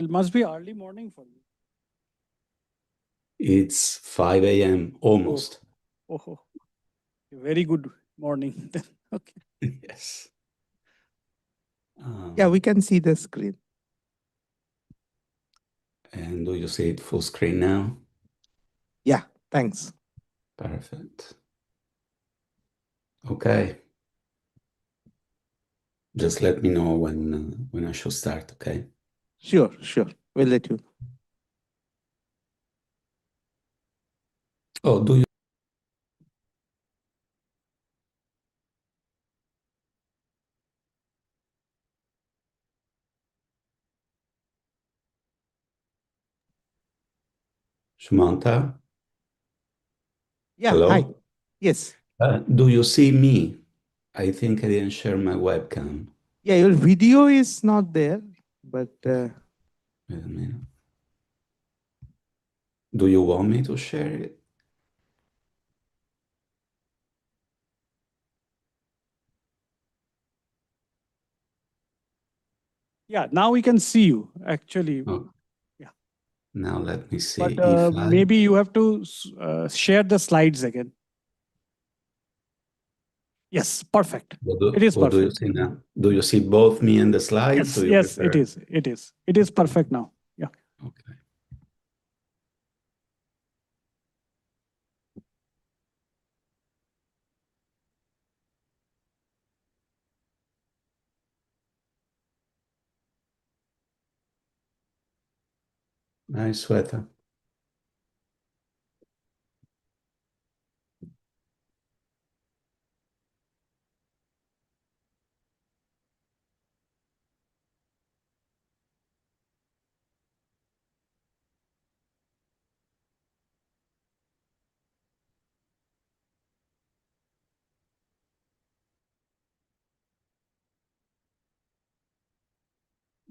It must be early morning for you. It's 5 a.m. almost. Oh, very good morning. Okay. Yes. Yeah, we can see the screen. And do you see it full screen now? Yeah, thanks. Perfect. Okay. Just let me know when I should start, okay? Sure. We'll let you know. Oh, do you? Sumanta? Yeah, Hello? hi. Yes. Do you see me? I think I didn't share my webcam. Yeah, your video is not there, but Wait a minute. Do you want me to share it? Yeah, now we can see you actually. Oh. Yeah. Now let me see But if maybe you have to share the slides again. Yes, perfect. It is what do you perfect. see now? Do you see both me and the slides? Yes, it is. It is. It is perfect now. Yeah. Okay. Nice sweater.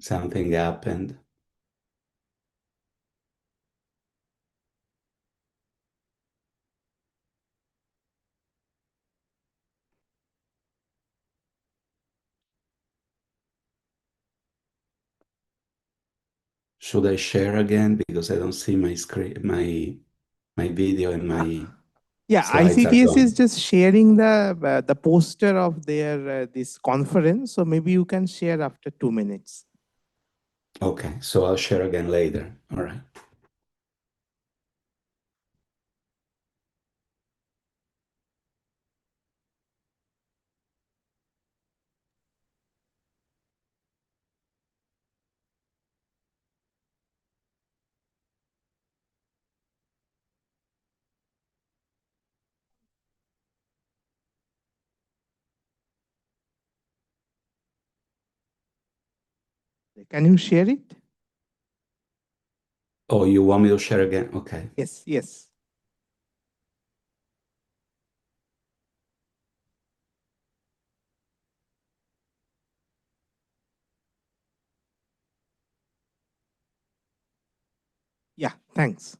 Something happened. Should I share again because I don't see my screen, my video and my yeah, slides are ICTS gone. is just sharing the poster of their this conference. So maybe you can share after 2 minutes. Okay, so I'll share again later. All right. Can you share it? Oh, you want me to share again? Okay. Yes. Yeah, thanks.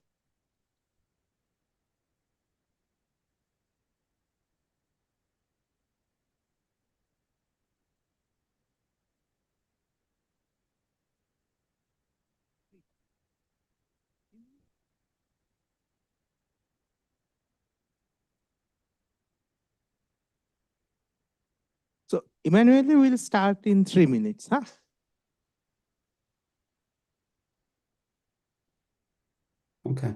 So Emanuele will start in 3 minutes, huh? Okay.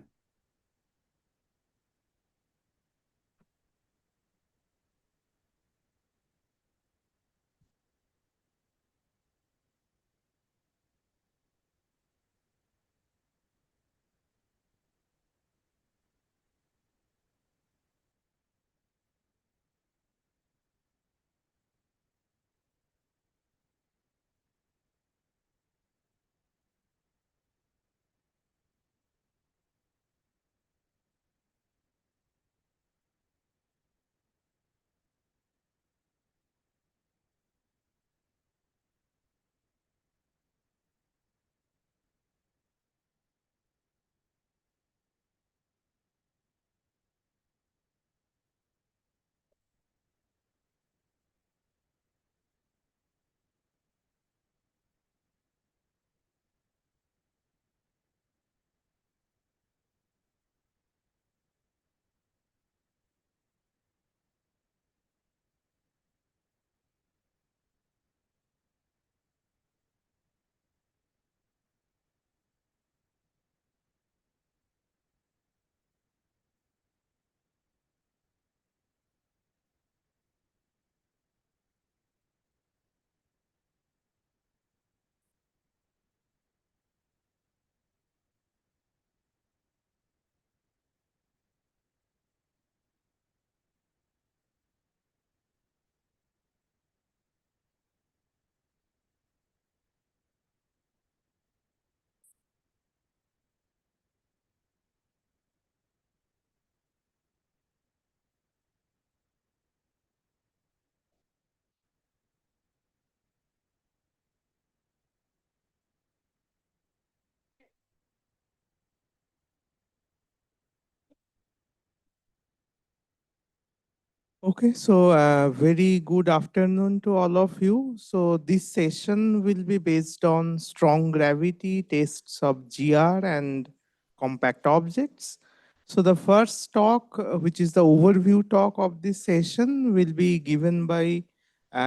Okay, so very good afternoon to all of you. So this session will be based on strong gravity tests of GR and compact objects. So the first talk, which is the overview talk of this session, will be given by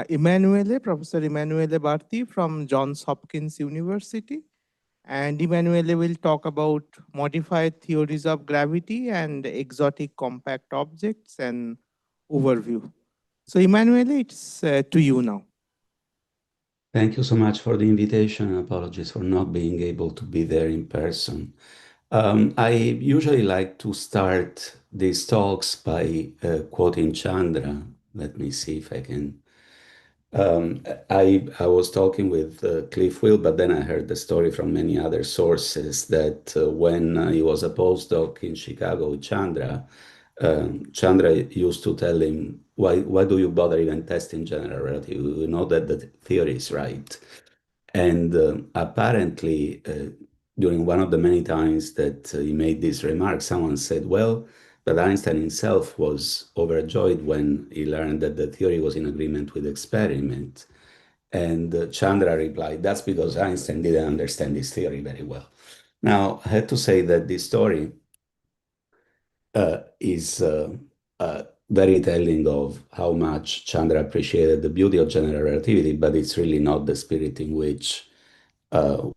Emanuele, Professor Emanuele Berti from Johns Hopkins University. And Emanuele will talk about modified theories of gravity and exotic compact objects and overview. So Emanuele, it's to you now. Thank you so much for the invitation, and apologies for not being able to be there in person. I usually like to start these talks by quoting Chandra. Let me see if I can. I was talking with Cliff Will, but then I heard the story from many other sources that when he was a postdoc in Chicago with Chandra, Chandra used to tell him, why do you bother even testing general relativity? We know that the theory is right. And apparently, during one of the many times that he made this remark, someone said, well, but Einstein himself was overjoyed when he learned that the theory was in agreement with experiment. And Chandra replied, that's because Einstein didn't understand this theory very well. Now, I had to say that this story is very telling of how much Chandra appreciated the beauty of general relativity, but it's really not the spirit in which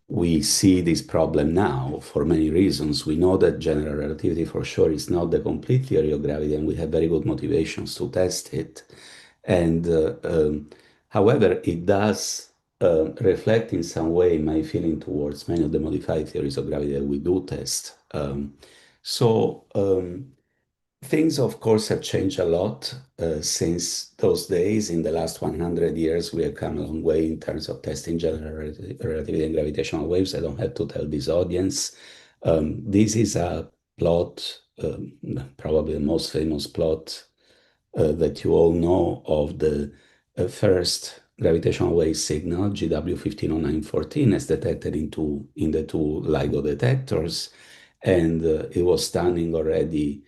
we see this problem now for many reasons. We know that general relativity for sure is not the complete theory of gravity, and we have very good motivations to test it. And however, it does reflect in some way my feeling towards many of the modified theories of gravity that we do test. Things, of course, have changed a lot since those days. In the last 100 years, we have come a long way in terms of testing general relativity and gravitational waves. I don't have to tell this audience. This is a plot, probably the most famous plot that you all know of the first gravitational wave signal, GW 150914, as detected in the two LIGO detectors. And it was stunning already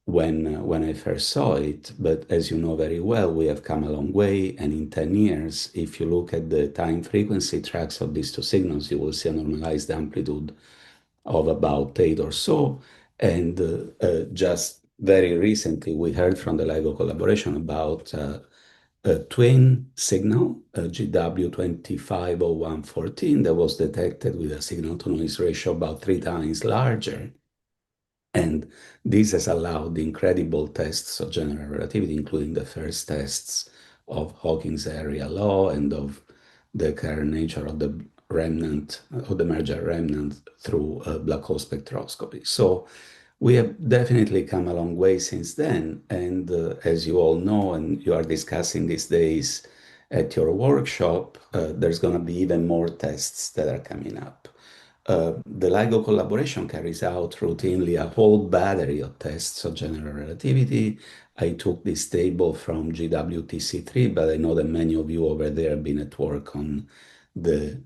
when I first saw it, but as you know very well, we have come a long way, and in 10 years, if you look at the time frequency tracks of these two signals, you will see a normalized amplitude of about 8 or so, and just very recently, we heard from the LIGO collaboration about a twin signal, GW 250114, that was detected with a signal-to-noise ratio about 3 times larger. And this has allowed the incredible tests of general relativity, including the first tests of Hawking's area law and of the current nature of the remnant, of the merger remnant through black hole spectroscopy. So we have definitely come a long way since then. And as you all know, and you are discussing these days at your workshop, there's going to be even more tests that are coming up. The LIGO collaboration carries out routinely a whole battery of tests of general relativity. I took this table from GWTC3, but I know that many of you over there have been at work on the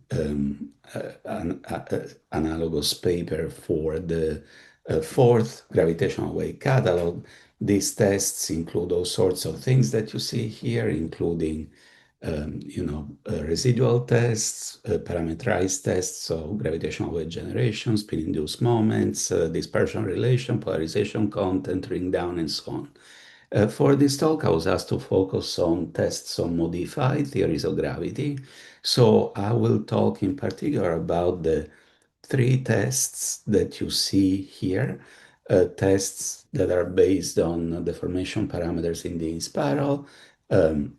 analogous paper for the fourth gravitational wave catalog. These tests include all sorts of things that you see here, including residual tests, parameterized tests of gravitational wave generation, spin-induced moments, dispersion relation, polarization content, ring down, and so on. For this talk, I was asked to focus on tests on modified theories of gravity. So I will talk in particular about the 3 tests that you see here, tests that are based on deformation parameters in the spiral,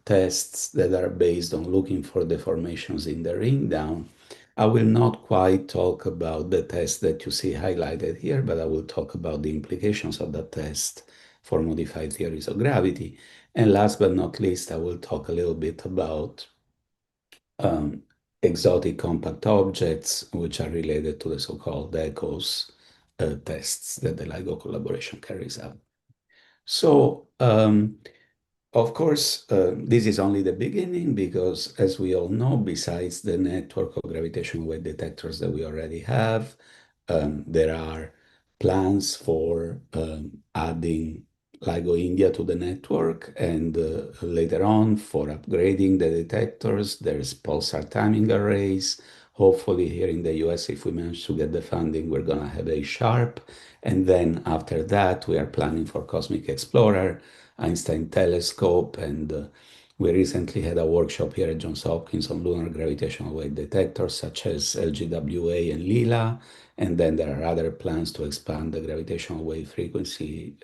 tests that are based on looking for deformations in the ring down. I will not quite talk about the test that you see highlighted here, but I will talk about the implications of that test for modified theories of gravity. And last but not least, I will talk a little bit about exotic compact objects, which are related to the so-called echoes tests that the LIGO collaboration carries out. So, of course, this is only the beginning because, as we all know, besides the network of gravitational wave detectors that we already have, there are plans for adding LIGO India to the network, and later on for upgrading the detectors, there's pulsar timing arrays. Hopefully here in the US, if we manage to get the funding, we're gonna have a sharp. And then after that, we are planning for Cosmic Explorer, Einstein Telescope, and we recently had a workshop here at Johns Hopkins on lunar gravitational wave detectors such as LGWA and LILA. And then there are other plans to expand the gravitational wave frequency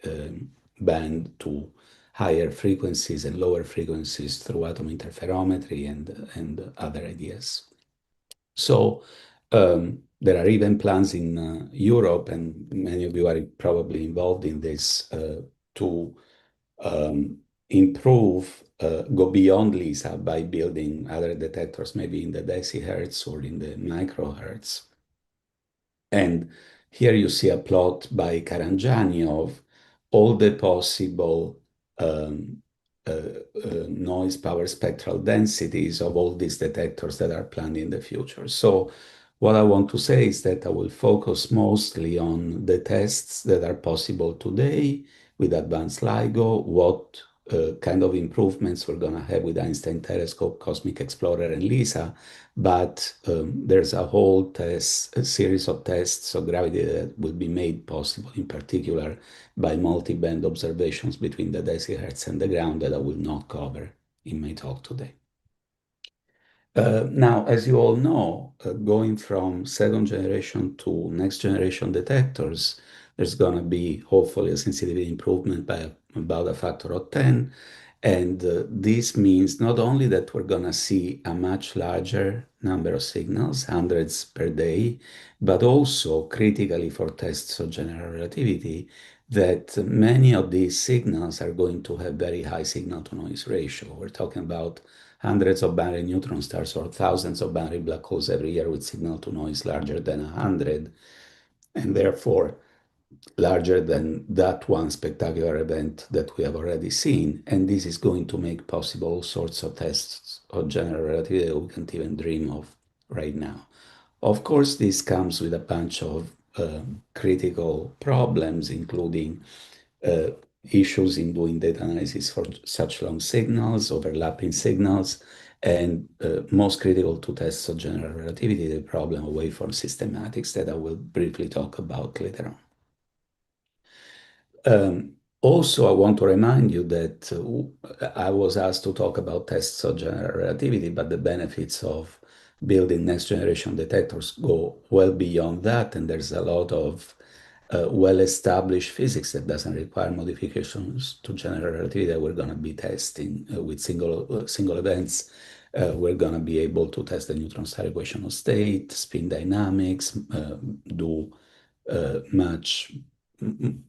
band to higher frequencies and lower frequencies through atom interferometry and other ideas. So there are even plans in Europe, and many of you are probably involved in this, to improve, go beyond LISA by building other detectors, maybe in the decihertz or in the microhertz. And here you see a plot by Karanjani of all the possible noise power spectral densities of all these detectors that are planned in the future. So what I want to say is that I will focus mostly on the tests that are possible today with advanced LIGO, what kind of improvements we're going to have with Einstein Telescope, Cosmic Explorer, and LISA. But there's a whole series of tests of gravity that will be made possible, in particular by multi-band observations between the decihertz and the ground, that I will not cover in my talk today. Now, as you all know, going from second generation to next generation detectors, there's going to be hopefully a sensitivity improvement by about a factor of 10. And this means not only that we're going to see a much larger number of signals, hundreds per day, but also critically for tests of general relativity, that many of these signals are going to have very high signal-to-noise ratio. We're talking about hundreds of binary neutron stars or thousands of binary black holes every year with signal-to-noise larger than 100, and therefore larger than that one spectacular event that we have already seen. And this is going to make possible all sorts of tests of general relativity that we can't even dream of right now. Of course, this comes with a bunch of critical problems, including issues in doing data analysis for such long signals, overlapping signals, and most critical to tests of general relativity, the problem of waveform systematics that I will briefly talk about later on. Also, I want to remind you that I was asked to talk about tests of general relativity, but the benefits of building next generation detectors go well beyond that, and there's a lot of well-established physics that doesn't require modifications to general relativity that we're going to be testing with single events. We're going to be able to test the neutron star equation of state, spin dynamics, do much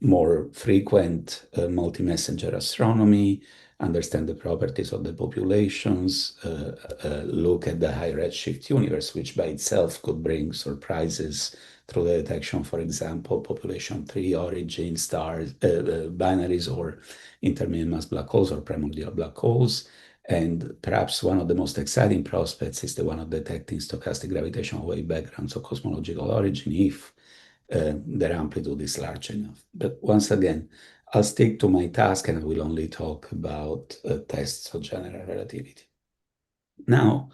more frequent multi-messenger astronomy, understand the properties of the populations, look at the high redshift universe, which by itself could bring surprises through the detection, for example, population 3 origin stars, binaries, or intermediate mass black holes or primordial black holes. And perhaps one of the most exciting prospects is the one of detecting stochastic gravitational wave backgrounds of cosmological origin if their amplitude is large enough. But once again, I'll stick to my task and I will only talk about tests of general relativity. Now,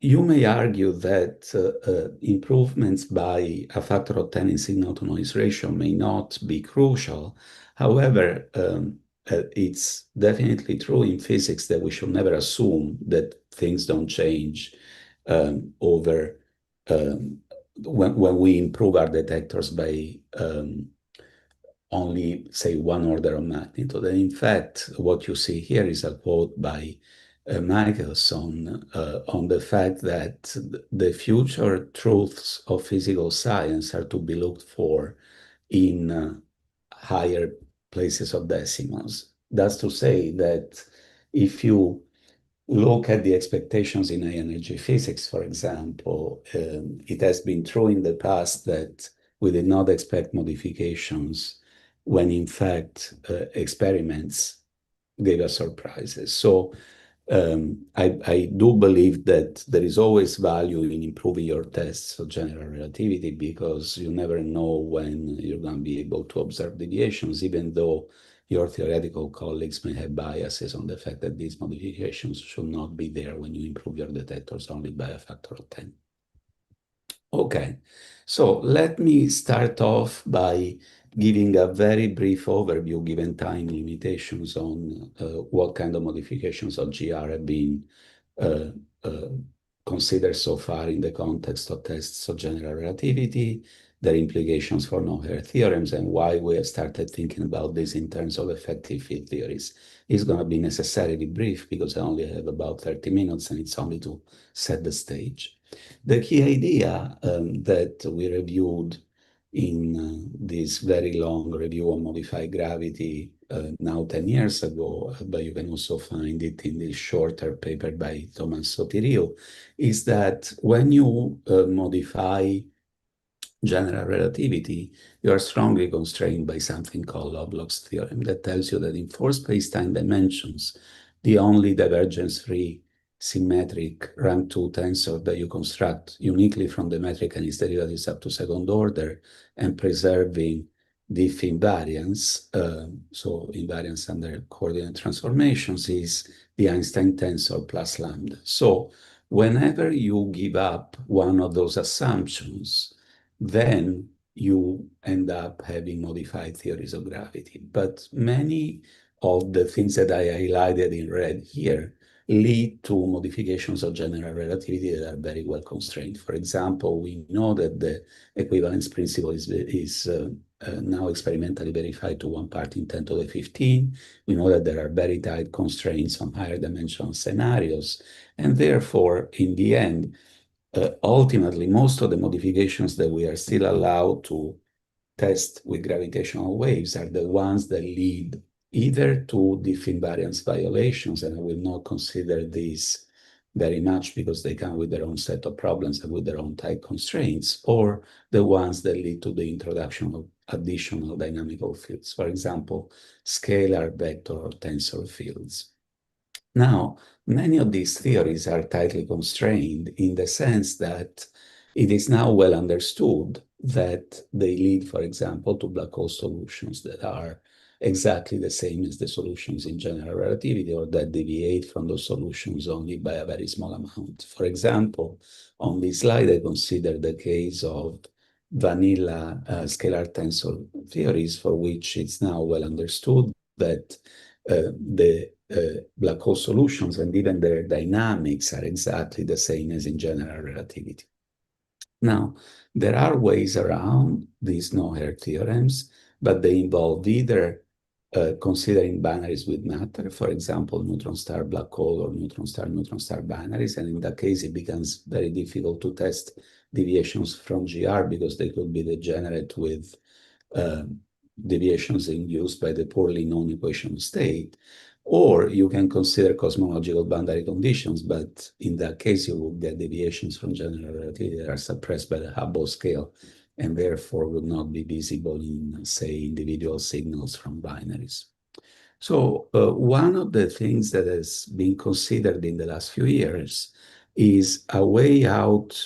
you may argue that improvements by a factor of 10 in signal-to-noise ratio may not be crucial. However, it's definitely true in physics that we should never assume that things don't change over when we improve our detectors by only, say, one order of magnitude. And in fact, what you see here is a quote by Michelson on the fact that the future truths of physical science are to be looked for in higher places of decimals. That's to say that if you look at the expectations in high energy physics, for example, it has been true in the past that we did not expect modifications when in fact experiments gave us surprises. So I do believe that there is always value in improving your tests of general relativity, because you never know when you're going to be able to observe deviations, even though your theoretical colleagues may have biases on the fact that these modifications should not be there when you improve your detectors only by a factor of 10. Okay, so let me start off by giving a very brief overview, given time limitations, on what kind of modifications of GR have been uh, uh, considered so far in the context of tests of general relativity, their implications for no-hair theorems, and why we have started thinking about this in terms of effective field theories. It's going to be necessarily brief because I only have about 30 minutes and it's only to set the stage. The key idea that we reviewed in this very long review on modified gravity now 10 years ago, but you can also find it in this shorter paper by Thomas Sotiriou, is that when you modify general relativity, you are strongly constrained by something called Lovelock's theorem that tells you that in four space-time dimensions, the only divergence-free symmetric rank 2 tensor that you construct uniquely from the metric and its derivatives up to second order and preserving diff invariance, so invariance under coordinate transformations, is the Einstein tensor plus lambda. So whenever you give up one of those assumptions, then you end up having modified theories of gravity. But many of the things that I highlighted in red here lead to modifications of general relativity that are very well constrained. For example, we know that the equivalence principle is now experimentally verified to 1 part in 10 to the 15. We know that there are very tight constraints on higher dimensional scenarios. And therefore, in the end, ultimately, most of the modifications that we are still allowed to test with gravitational waves are the ones that lead either to diff invariance violations, and I will not consider these very much because they come with their own set of problems and with their own tight constraints, or the ones that lead to the introduction of additional dynamical fields, for example, scalar, vector, or tensor fields. Now, many of these theories are tightly constrained in the sense that it is now well understood that they lead, for example, to black hole solutions that are exactly the same as the solutions in general relativity, or that deviate from those solutions only by a very small amount. For example, on this slide, I consider the case of vanilla scalar tensor theories, for which it's now well understood that the black hole solutions and even their dynamics are exactly the same as in general relativity. Now, there are ways around these no-hair theorems, but they involve either considering binaries with matter, for example, neutron star black hole or neutron star binaries, and in that case it becomes very difficult to test deviations from GR because they could be degenerate with deviations induced by the poorly known equation state. Or you can consider cosmological boundary conditions, but in that case, you will get deviations from general relativity that are suppressed by the Hubble scale and therefore would not be visible in, say, individual signals from binaries. So one of the things that has been considered in the last few years is a way out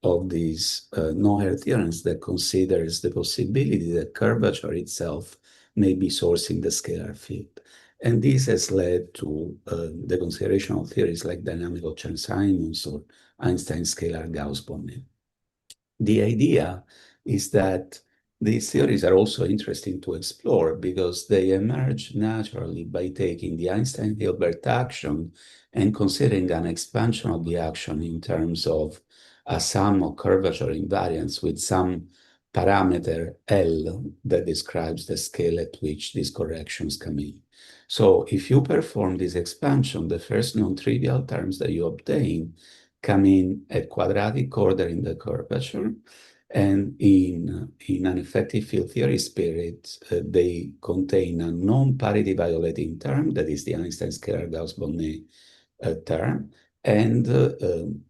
of these no-hair theorems that considers the possibility that curvature itself may be sourcing the scalar field. And this has led to the consideration of theories like dynamical Chern-Simons or Einstein scalar Gauss-Bonnet. The idea is that these theories are also interesting to explore because they emerge naturally by taking the Einstein-Hilbert action and considering an expansion of the action in terms of a sum of curvature invariants with some parameter L that describes the scale at which these corrections come in. So if you perform this expansion, the first non-trivial terms that you obtain come in at quadratic order in the curvature, and in an effective field theory spirit, they contain a non-parity violating term, that is the Einstein scalar Gauss-Bonnet term, and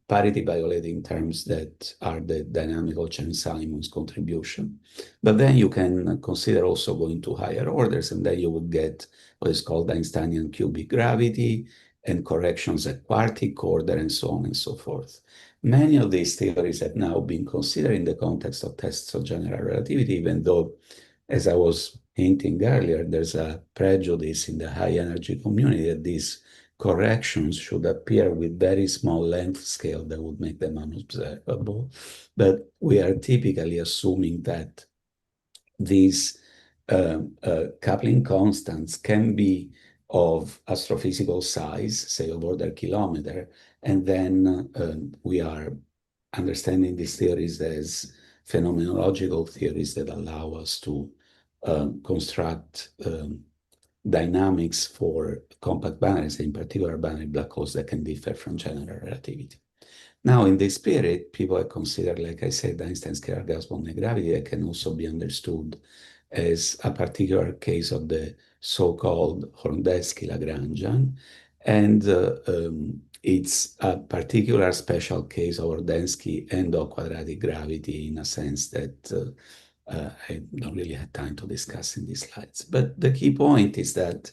parity violating terms that are the dynamical Chern-Simons contribution. But then you can consider also going to higher orders, and then you would get what is called Einsteinian cubic gravity and corrections at quartic order, and so on and so forth. Many of these theories have now been considered in the context of tests of general relativity, even though, as I was hinting earlier, there's a prejudice in the high energy community that these corrections should appear with very small length scale that would make them unobservable. But we are typically assuming that these coupling constants can be of astrophysical size, say of order kilometer, and then we are understanding these theories as phenomenological theories that allow us to construct dynamics for compact binaries, in particular binary black holes that can differ from general relativity. Now, in this spirit, people have considered, like I said, Einstein's scalar Gauss-Bonnet gravity that can also be understood as a particular case of the so-called Horndeski-Lagrangian, and it's a particular special case of Horndeski and of quadratic gravity in a sense that I don't really have time to discuss in these slides. But the key point is that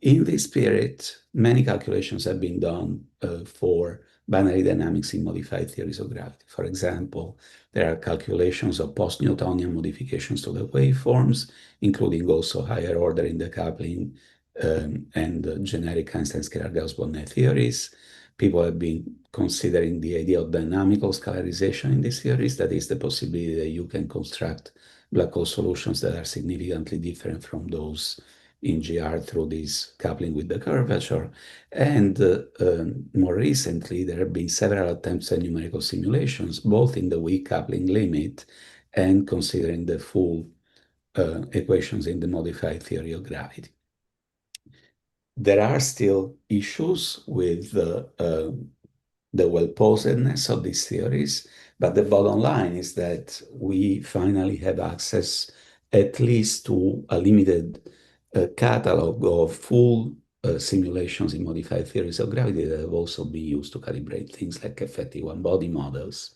in this spirit, many calculations have been done for binary dynamics in modified theories of gravity. For example, there are calculations of post-Newtonian modifications to the waveforms, including also higher order in the coupling and generic Einstein scalar Gauss-Bonnet theories. People have been considering the idea of dynamical scalarization in these theories, that is the possibility that you can construct black hole solutions that are significantly different from those in GR through this coupling with the curvature. And more recently, there have been several attempts at numerical simulations, both in the weak coupling limit and considering the full equations in the modified theory of gravity. There are still issues with the well-posedness of these theories, but the bottom line is that we finally have access at least to a limited catalog of full simulations in modified theories of gravity that have also been used to calibrate things like effective one-body models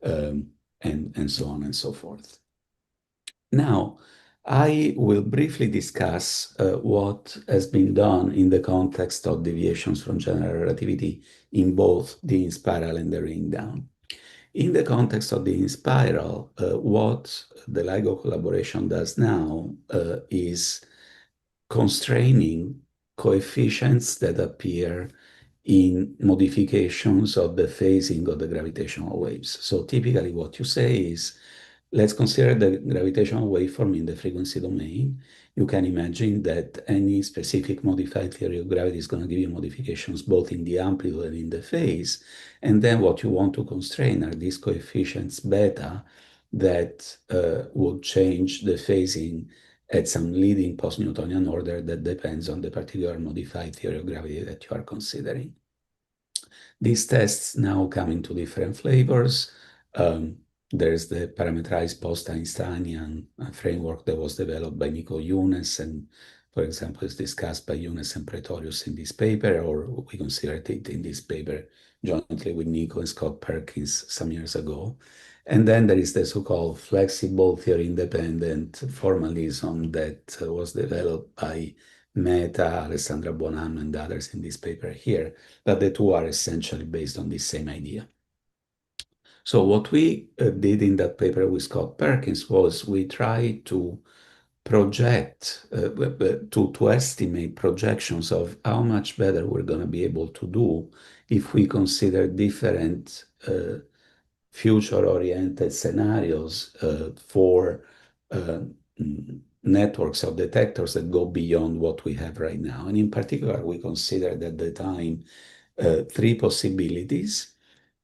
and so on and so forth. Now, I will briefly discuss what has been done in the context of deviations from general relativity in both the in-spiral and the ring down. In the context of the in-spiral, what the LIGO collaboration does now is constraining coefficients that appear in modifications of the phasing of the gravitational waves. So typically what you say is, let's consider the gravitational waveform in the frequency domain. You can imagine that any specific modified theory of gravity is going to give you modifications both in the amplitude and in the phase. And then what you want to constrain are these coefficients beta that would change the phasing at some leading post-Newtonian order that depends on the particular modified theory of gravity that you are considering. These tests now come into different flavors. There's the parametrized post-Einsteinian framework that was developed by Nico Younes and, for example, is discussed by Younes and Pretorius in this paper, or we considered it in this paper jointly with Nico and Scott Perkins some years ago. And then there is the so-called flexible theory-independent formalism that was developed by Mehta, Alessandra Bonanno, and others in this paper here, but the two are essentially based on the same idea. So what we did in that paper with Scott Perkins was we tried to project, to estimate projections of how much better we're going to be able to do if we consider different future-oriented scenarios for networks of detectors that go beyond what we have right now. And in particular, we considered at the time 3 possibilities.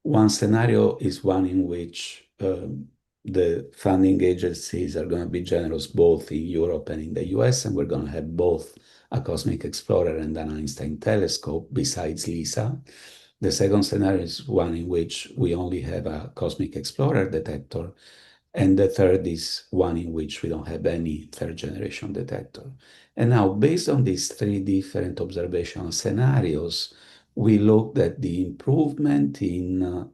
One scenario is one in which the funding agencies are going to be generous both in Europe and in the US, and we're going to have both a cosmic explorer and an Einstein telescope besides LISA. The second scenario is one in which we only have a cosmic explorer detector, and the third is one in which we don't have any third-generation detector. And now, based on these 3 different observational scenarios, we looked at the improvement in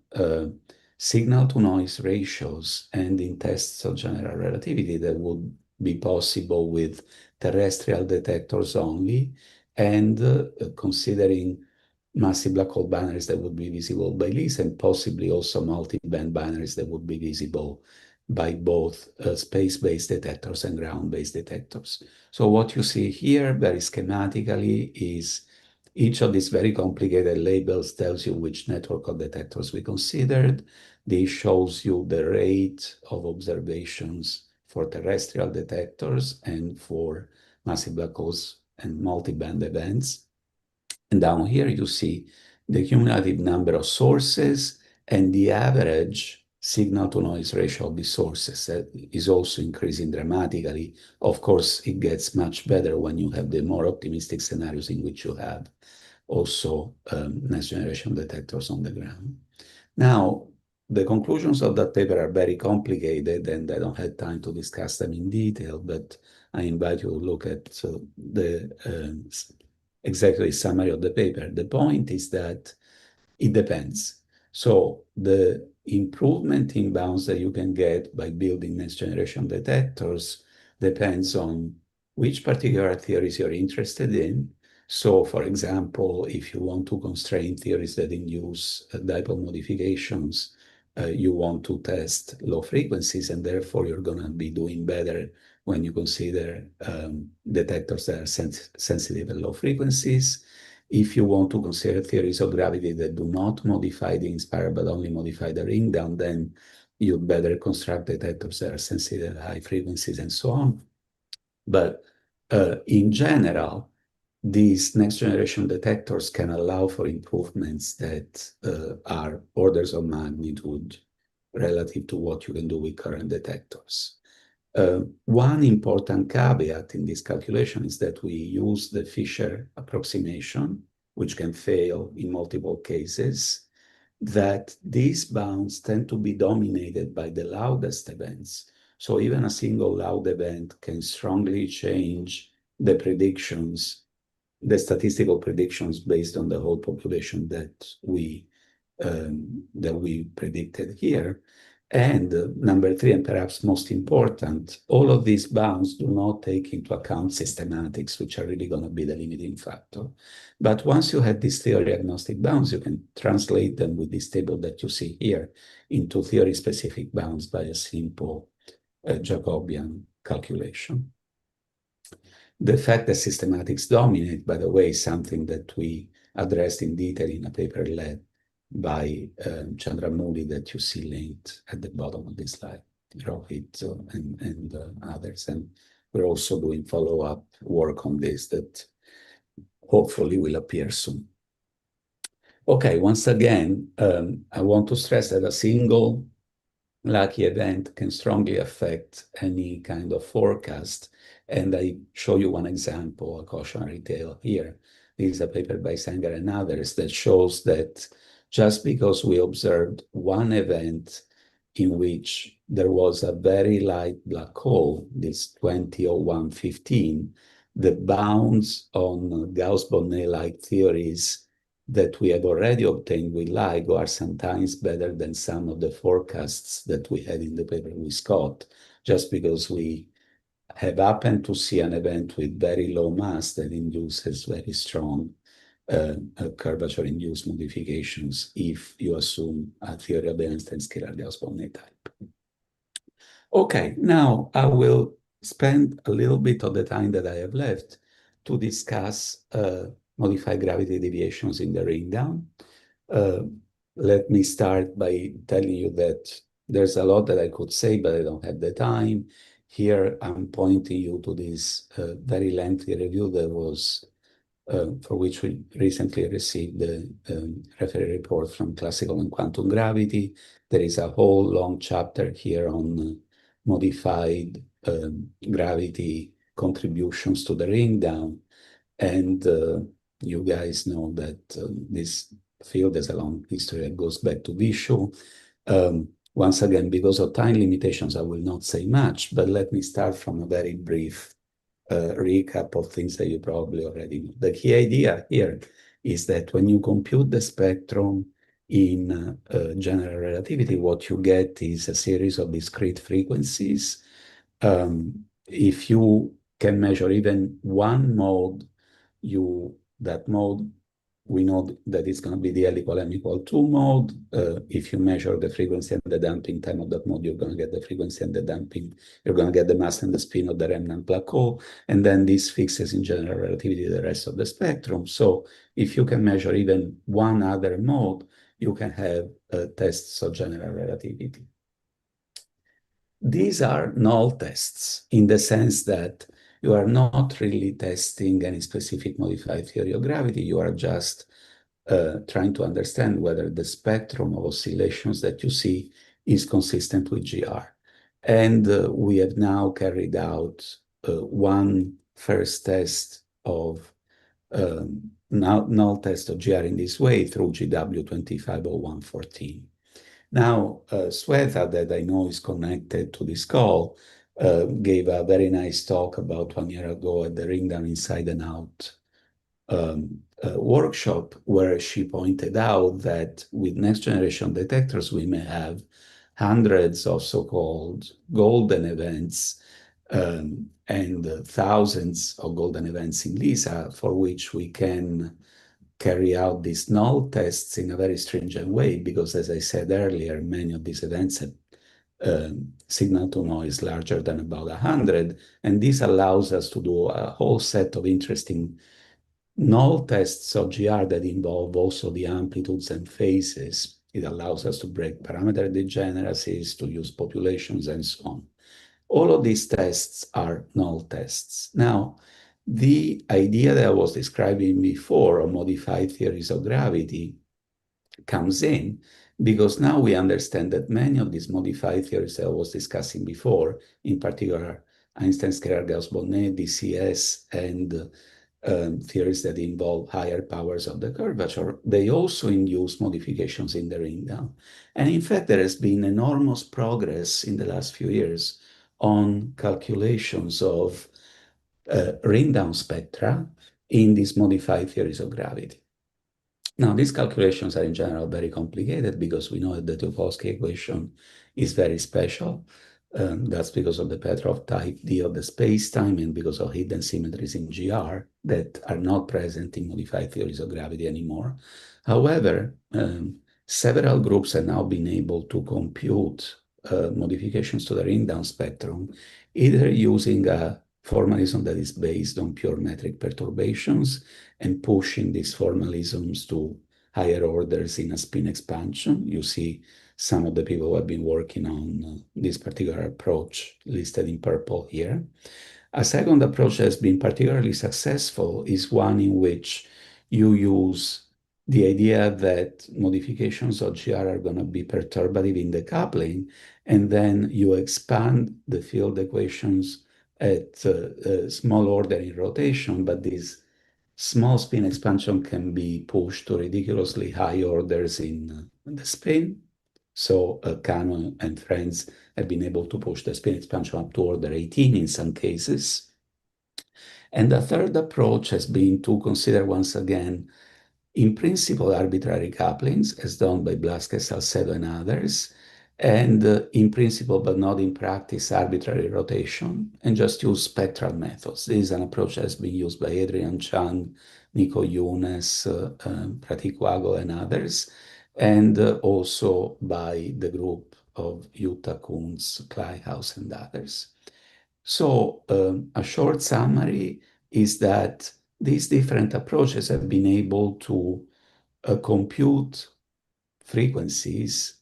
signal-to-noise ratios and in tests of general relativity that would be possible with terrestrial detectors only, and considering massive black hole binaries that would be visible by this, and possibly also multi-band binaries that would be visible by both space-based detectors and ground-based detectors. So what you see here very schematically is each of these very complicated labels tells you which network of detectors we considered. This shows you the rate of observations for terrestrial detectors and for massive black holes and multi-band events. And down here you see the cumulative number of sources and the average signal-to-noise ratio of the sources that is also increasing dramatically. Of course, it gets much better when you have the more optimistic scenarios in which you have also next-generation detectors on the ground. Now, the conclusions of that paper are very complicated, and I don't have time to discuss them in detail, but I invite you to look at the executive summary of the paper. The point is that it depends. So the improvement in bounds that you can get by building next generation detectors depends on which particular theories you're interested in. So for example, if you want to constrain theories that induce dipole modifications, you want to test low frequencies, and therefore you're going to be doing better when you consider detectors that are sensitive at low frequencies. If you want to consider theories of gravity that do not modify the inspire but only modify the ring down, then you'd better construct detectors that are sensitive at high frequencies and so on. But in general, these next generation detectors can allow for improvements that are orders of magnitude relative to what you can do with current detectors. One important caveat in this calculation is that we use the Fisher approximation, which can fail in multiple cases, that these bounds tend to be dominated by the loudest events. So even a single loud event can strongly change the predictions, the statistical predictions based on the whole population that we predicted here. And number three, and perhaps most important, all of these bounds do not take into account systematics, which are really going to be the limiting factor. But once you have these theory-agnostic bounds, you can translate them with this table that you see here into theory-specific bounds by a simple Jacobian calculation. The fact that systematics dominate, by the way, is something that we addressed in detail in a paper led by Chandramouli that you see linked at the bottom of this slide, Rohit and others. And we're also doing follow-up work on this that hopefully will appear soon. Okay, once again, I want to stress that a single lucky event can strongly affect any kind of forecast. And I show you one example, a cautionary tale here. This is a paper by Sanger and others that shows that just because we observed one event in which there was a very light black hole, this 200115, the bounds on Gauss-Bonnet-like theories that we have already obtained with LIGO are sometimes better than some of the forecasts that we had in the paper with Scott, just because we have happened to see an event with very low mass that induces very strong curvature-induced modifications if you assume a theory of the Einstein scalar Gauss-Bonnet type. Okay, now I will spend a little bit of the time that I have left to discuss modified gravity deviations in the ring down. Let me start by telling you that there's a lot that I could say, but I don't have the time. Here, I'm pointing you to this very lengthy review that was, for which we recently received the referee report from classical and quantum gravity. There is a whole long chapter here on modified gravity contributions to the ring down. And you guys know that this field has a long history that goes back to Vishu. Once again, because of time limitations, I will not say much, but let me start from a very brief recap of things that you probably already know. The key idea here is that when you compute the spectrum in general relativity, what you get is a series of discrete frequencies. If you can measure even one mode, that mode, we know that it's going to be the L equal M equal 2 mode. If you measure the frequency and the damping time of that mode, you're going to get the frequency and the damping. You're going to get the mass and the spin of the remnant black hole. And then this fixes in general relativity the rest of the spectrum. So if you can measure even one other mode, you can have tests of general relativity. These are null tests in the sense that you are not really testing any specific modified theory of gravity. You are just trying to understand whether the spectrum of oscillations that you see is consistent with GR. And we have now carried out one first test of null test of GR in this way through GW250114. Now, Swetha, that I know is connected to this call, gave a very nice talk about 1 year ago at the Ring Down Inside and Out workshop, where she pointed out that with next generation detectors, we may have hundreds of so-called golden events and thousands of golden events in LISA, for which we can carry out these null tests in a very stringent way, because as I said earlier, many of these events have signal to noise larger than about 100, and this allows us to do a whole set of interesting null tests of GR that involve also the amplitudes and phases. It allows us to break parameter degeneracies, to use populations, and so on. All of these tests are null tests. Now, the idea that I was describing before of modified theories of gravity comes in because now we understand that many of these modified theories that I was discussing before, in particular Einstein's scalar Gauss-Bonnet, DCS, and theories that involve higher powers of the curvature, they also induce modifications in the ring down. And in fact, there has been enormous progress in the last few years on calculations of ring down spectra in these modified theories of gravity. Now, these calculations are in general very complicated because we know that the Topolsky equation is very special. That's because of the Petrov type D of the space-time and because of hidden symmetries in GR that are not present in modified theories of gravity anymore. However, several groups have now been able to compute modifications to the ring down spectrum, either using a formalism that is based on pure metric perturbations and pushing these formalisms to higher orders in a spin expansion. You see some of the people who have been working on this particular approach listed in purple here. A second approach that has been particularly successful is one in which you use the idea that modifications of GR are going to be perturbative in the coupling, and then you expand the field equations at small order in rotation, but this small spin expansion can be pushed to ridiculously high orders in the spin. So Kano and friends have been able to push the spin expansion up to order 18 in some cases. And the third approach has been to consider once again, in principle, arbitrary couplings, as done by Blaskey, Salcedo, and others, and in principle, but not in practice, arbitrary rotation, and just use spectral methods. This is an approach that has been used by Adrian Chang, Nico Younes, Pratik Wagel, and others, and also by the group of Jutta Kunz, Kleihaus, and others. So a short summary is that these different approaches have been able to compute frequencies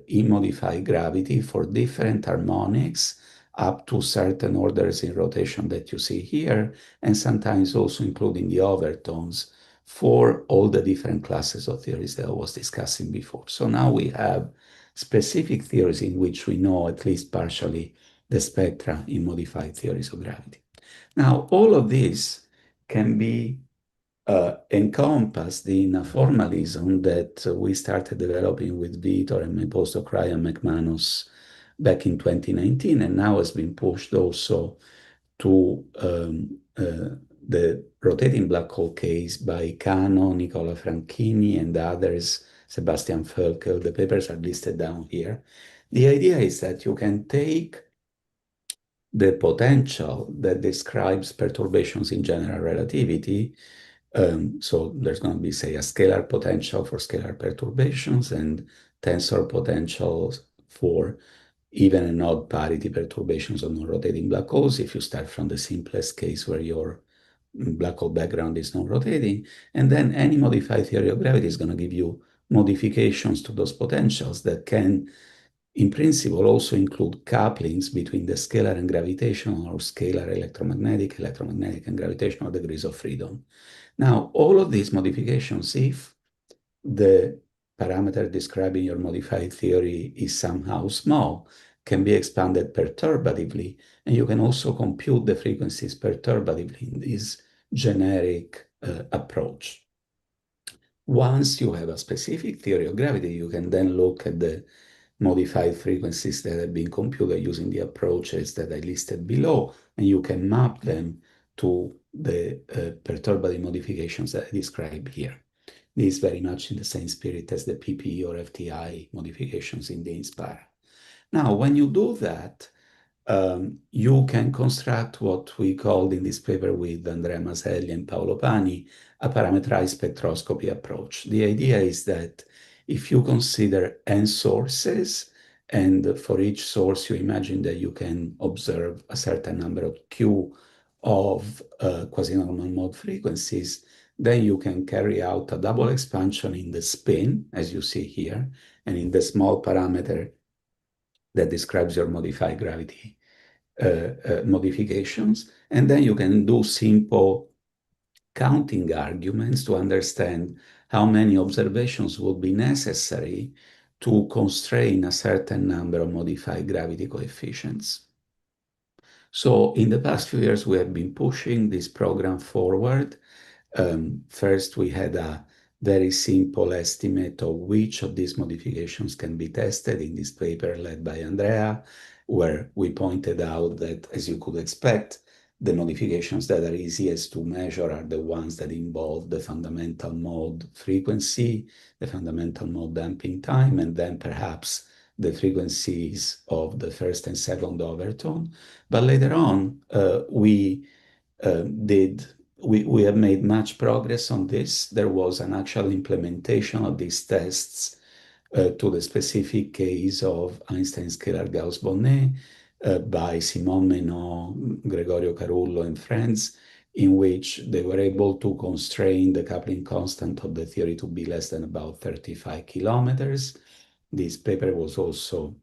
in modified gravity for different harmonics up to certain orders in rotation that you see here, and sometimes also including the overtones for all the different classes of theories that I was discussing before. So now we have specific theories in which we know at least partially the spectra in modified theories of gravity. Now, all of this can be encompassed in a formalism that we started developing with Vitor and my postdoc Ryan McManus back in 2019, and now has been pushed also to the rotating black hole case by Kano, Nicola Franchini, and others, Sebastian Völkel. The papers are listed down here. The idea is that you can take the potential that describes perturbations in general relativity. So there's going to be, say, a scalar potential for scalar perturbations and tensor potentials for even and odd parity perturbations of non-rotating black holes, if you start from the simplest case where your black hole background is non-rotating. And then any modified theory of gravity is going to give you modifications to those potentials that can, in principle, also include couplings between the scalar and gravitational, or scalar electromagnetic and gravitational degrees of freedom. Now, all of these modifications, if the parameter describing your modified theory is somehow small, can be expanded perturbatively, and you can also compute the frequencies perturbatively in this generic approach. Once you have a specific theory of gravity, you can then look at the modified frequencies that have been computed using the approaches that I listed below, and you can map them to the perturbative modifications that I described here. This is very much in the same spirit as the PPE or FTI modifications in the INSPIRE. Now, when you do that, you can construct what we called in this paper with Andrea Maselli and Paolo Pani a parameterized spectroscopy approach. The idea is that if you consider n sources, and for each source you imagine that you can observe a certain number of Q of quasi-normal mode frequencies, then you can carry out a double expansion in the spin, as you see here, and in the small parameter that describes your modified gravity modifications. And then you can do simple counting arguments to understand how many observations would be necessary to constrain a certain number of modified gravity coefficients. So in the past few years, we have been pushing this program forward. First, we had a very simple estimate of which of these modifications can be tested in this paper led by Andrea, where we pointed out that, as you could expect, the modifications that are easiest to measure are the ones that involve the fundamental mode frequency, the fundamental mode damping time, and then perhaps the frequencies of the first and second overtone. But later on, we have made much progress on this. There was an actual implementation of these tests to the specific case of Einstein scalar Gauss-Bonnet by Simon Menot, Gregorio Carullo, and friends, in which they were able to constrain the coupling constant of the theory to be less than about 35 kilometers. This paper was also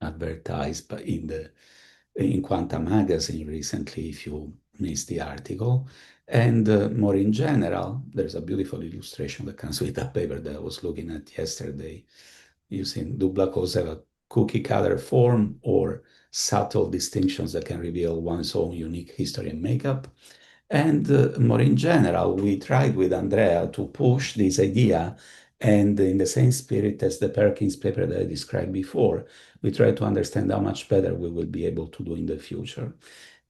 advertised in Quanta magazine recently, if you missed the article. And more in general, there's a beautiful illustration that comes with that paper that I was looking at yesterday, using do black holes have a cookie cutter form or subtle distinctions that can reveal one's own unique history and makeup. And more in general, we tried with Andrea to push this idea, and in the same spirit as the Perkins paper that I described before, we try to understand how much better we will be able to do in the future.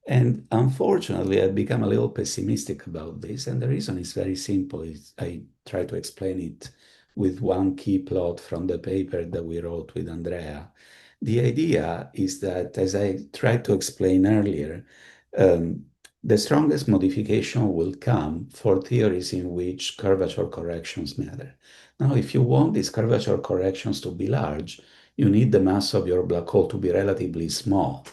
And unfortunately, I've become a little pessimistic about this, and the reason is very simple. I try to explain it with one key plot from the paper that we wrote with Andrea. The idea is that, as I tried to explain earlier, the strongest modification will come for theories in which curvature corrections matter. Now, if you want these curvature corrections to be large, you need the mass of your black hole to be relatively small,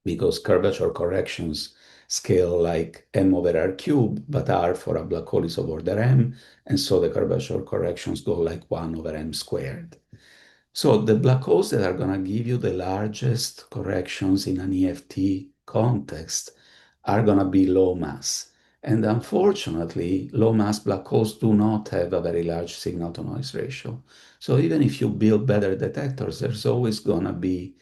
because curvature corrections scale like m over r cubed, but r for a black hole is of order m, and so the curvature corrections go like 1 over m squared. So the black holes that are going to give you the largest corrections in an EFT context are going to be low mass. And unfortunately, low mass black holes do not have a very large signal to noise ratio. So even if you build better detectors, there's always going to be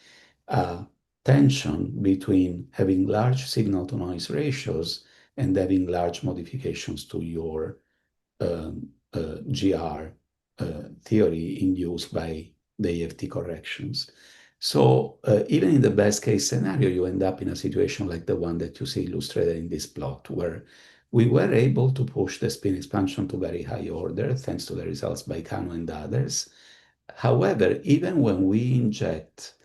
a tension between having large signal to noise ratios and having large modifications to your GR theory induced by the EFT corrections. So even in the best case scenario, you end up in a situation like the one that you see illustrated in this plot, where we were able to push the spin expansion to very high order, thanks to the results by Kano and others. However, even when we inject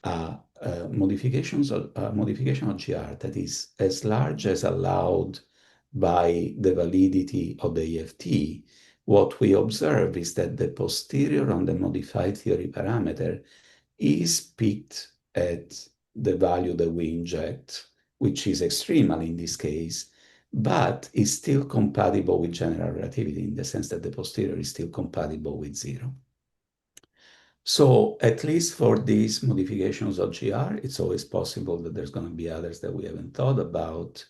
a modification of GR that is as large as allowed by the validity of the EFT, what we observe is that the posterior on the modified theory parameter is picked at the value that we inject, which is extremal in this case, but is still compatible with general relativity in the sense that the posterior is still compatible with zero. So at least for these modifications of GR, it's always possible that there's going to be others that we haven't thought about.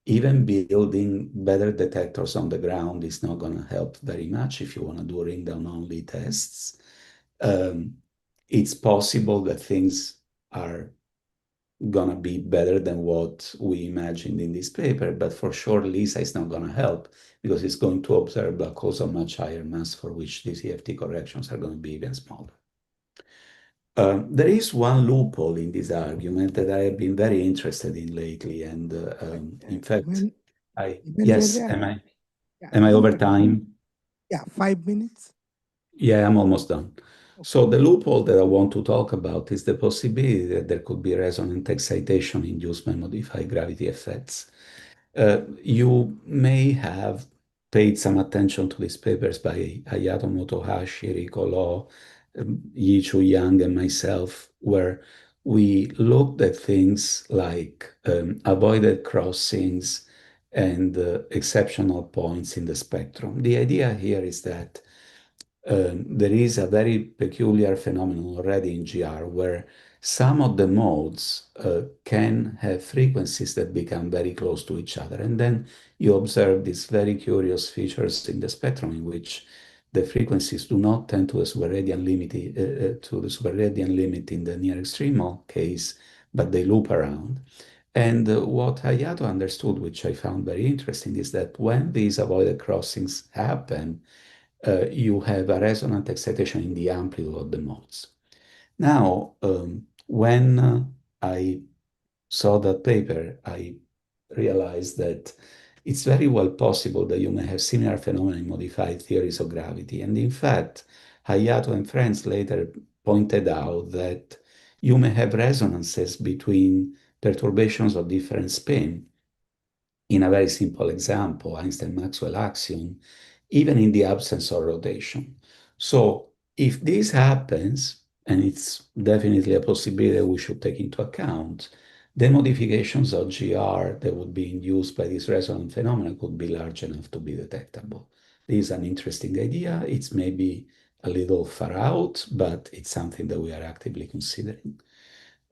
Even building better detectors on the ground is not going to help very much if you want to do ring-down only tests. It's possible that things are going to be better than what we imagined in this paper, but for sure LISA is not going to help because it's going to observe black holes of much higher mass for which these EFT corrections are going to be even smaller. There is one loophole in this argument that I have been very interested in lately, and in fact, yes, am I over time? Yeah, 5 minutes. Yeah, I'm almost done. So the loophole that I want to talk about is the possibility that there could be resonant excitation induced by modified gravity effects. You may have paid some attention to these papers by Hayato Motohashi, Riko Law, Yi-Chu Yang, and myself, where we looked at things like avoided crossings and exceptional points in the spectrum. The idea here is that there is a very peculiar phenomenon already in GR where some of the modes can have frequencies that become very close to each other. And then you observe these very curious features in the spectrum in which the frequencies do not tend to the superradian limit in the near extremal case, but they loop around. And what Hayato understood, which I found very interesting, is that when these avoided crossings happen, you have a resonant excitation in the amplitude of the modes. Now, when I saw that paper, I realized that it's very well possible that you may have similar phenomena in modified theories of gravity. And in fact, Hayato and friends later pointed out that you may have resonances between perturbations of different spin. In a very simple example, Einstein-Maxwell axion, even in the absence of rotation. So if this happens, and it's definitely a possibility we should take into account, the modifications of GR that would be induced by this resonant phenomenon could be large enough to be detectable. This is an interesting idea. It's maybe a little far out, but it's something that we are actively considering.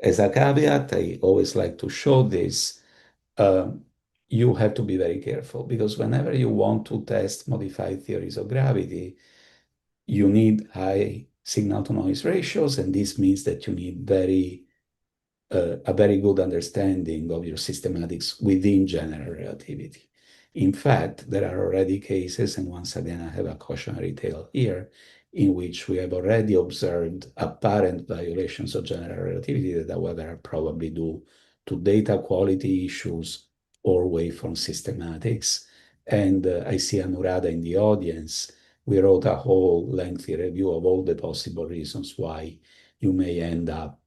As a caveat, I always like to show this. You have to be very careful because whenever you want to test modified theories of gravity, you need high signal-to-noise ratios, and this means that you need a very good understanding of your systematics within general relativity. In fact, there are already cases, and once again, I have a cautionary tale here, in which we have already observed apparent violations of general relativity that, however, are probably due to data quality issues or waveform systematics. And I see Anurada in the audience. We wrote a whole lengthy review of all the possible reasons why you may end up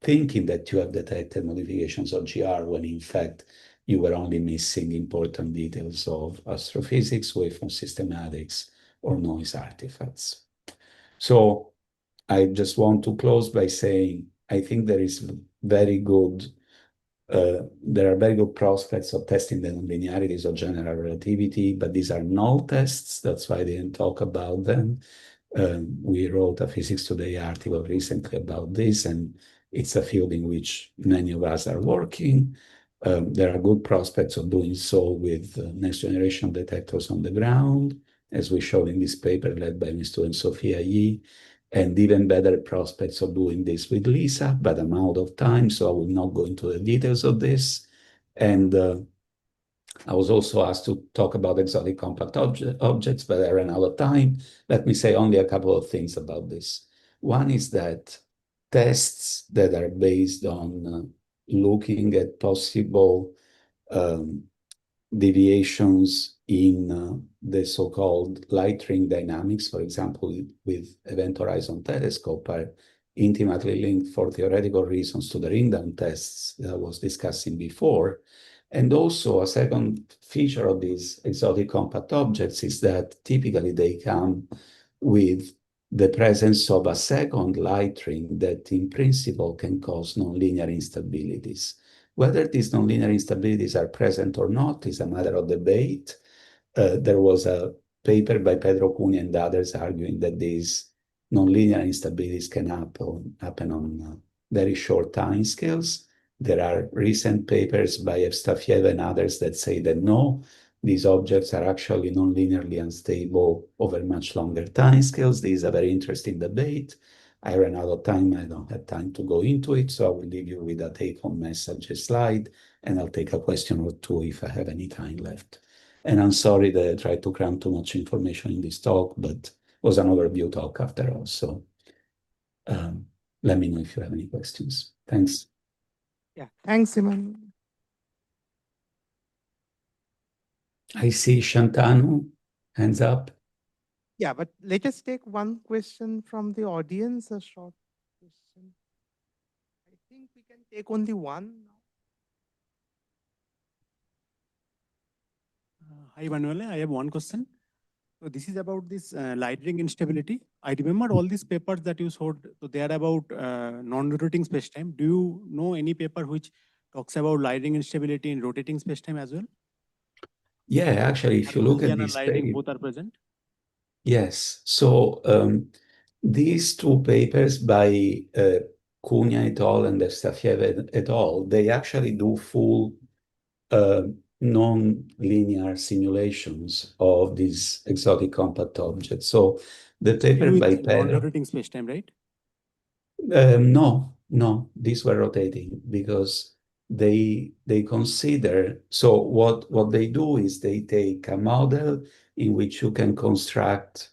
thinking that you have detected modifications of GR when in fact you were only missing important details of astrophysics, waveform systematics, or noise artifacts. So I just want to close by saying I think there is very good there are very good prospects of testing the nonlinearities of general relativity, but these are null tests. That's why I didn't talk about them. We wrote a Physics Today article recently about this, and it's a field in which many of us are working. There are good prospects of doing so with next generation detectors on the ground, as we showed in this paper led by my student Sophia Yi, and even better prospects of doing this with LISA, but I'm out of time, so I will not go into the details of this. And I was also asked to talk about exotic compact objects, but I ran out of time. Let me say only a couple of things about this. One is that tests that are based on looking at possible deviations in the so-called light ring dynamics, for example, with Event Horizon Telescope, are intimately linked for theoretical reasons to the ring-down tests that I was discussing before. And also a second feature of these exotic compact objects is that typically they come with the presence of a second light ring that in principle can cause nonlinear instabilities. Whether these nonlinear instabilities are present or not is a matter of debate. There was a paper by Pedro Cunha and others arguing that these nonlinear instabilities can happen on very short time scales. There are recent papers by Evstafiev and others that say that no, these objects are actually nonlinearly unstable over much longer time scales. This is a very interesting debate. I ran out of time. I don't have time to go into it, so I will leave you with a take-home message slide, and I'll take a question or two if I have any time left. And I'm sorry that I tried to cram too much information in this talk, but it was an overview talk after all. So let me know if you have any questions. Thanks. Yeah, thanks, Emanuele. I see Shantanu, hands up. Yeah, but let us take one question from the audience, a short question. I think we can take only one now. Hi, Emanuele. I have one question. So this is about this light ring instability. I remember all these papers that you showed. So they are about non-rotating spacetime. Do you know any paper which talks about light ring instability in rotating spacetime as well? Yeah, actually, if you look at Gaussian and this light ring paper, both are present. yes. So these two papers by Cunha et al. And Evstafiev et al., they actually do full non-linear simulations of these exotic compact objects. So the paper by Pedro... non-rotating spacetime, right? No, these were rotating because they consider, so what they do is they take a model in which you can construct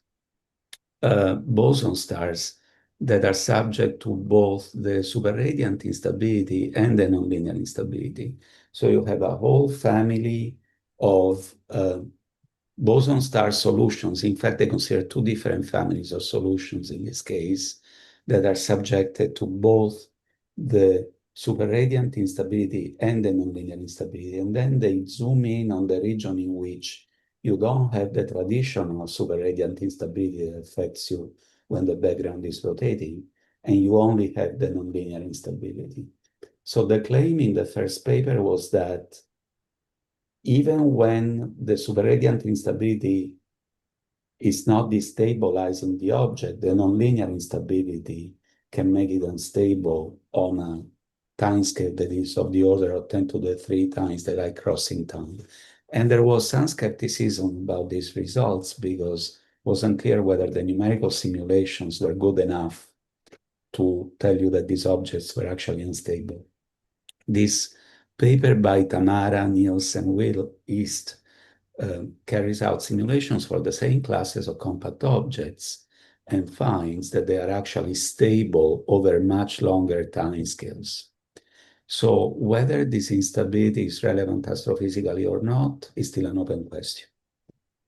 boson stars that are subject to both the superradiant instability and the nonlinear instability. So you have a whole family of boson star solutions. In fact, they consider two different families of solutions in this case that are subjected to both the superradiant instability and the nonlinear instability. And then they zoom in on the region in which you don't have the traditional superradiant instability that affects you when the background is rotating, and you only have the nonlinear instability. So the claim in the first paper was that even when the superradiant instability is not destabilizing the object, the nonlinear instability can make it unstable on a timescale that is of the order of 10 to the 3 times the light crossing time. And there was some skepticism about these results because it wasn't clear whether the numerical simulations were good enough to tell you that these objects were actually unstable. This paper by Tamara, Niels, and Will East carries out simulations for the same classes of compact objects and finds that they are actually stable over much longer timescales. So whether this instability is relevant astrophysically or not is still an open question.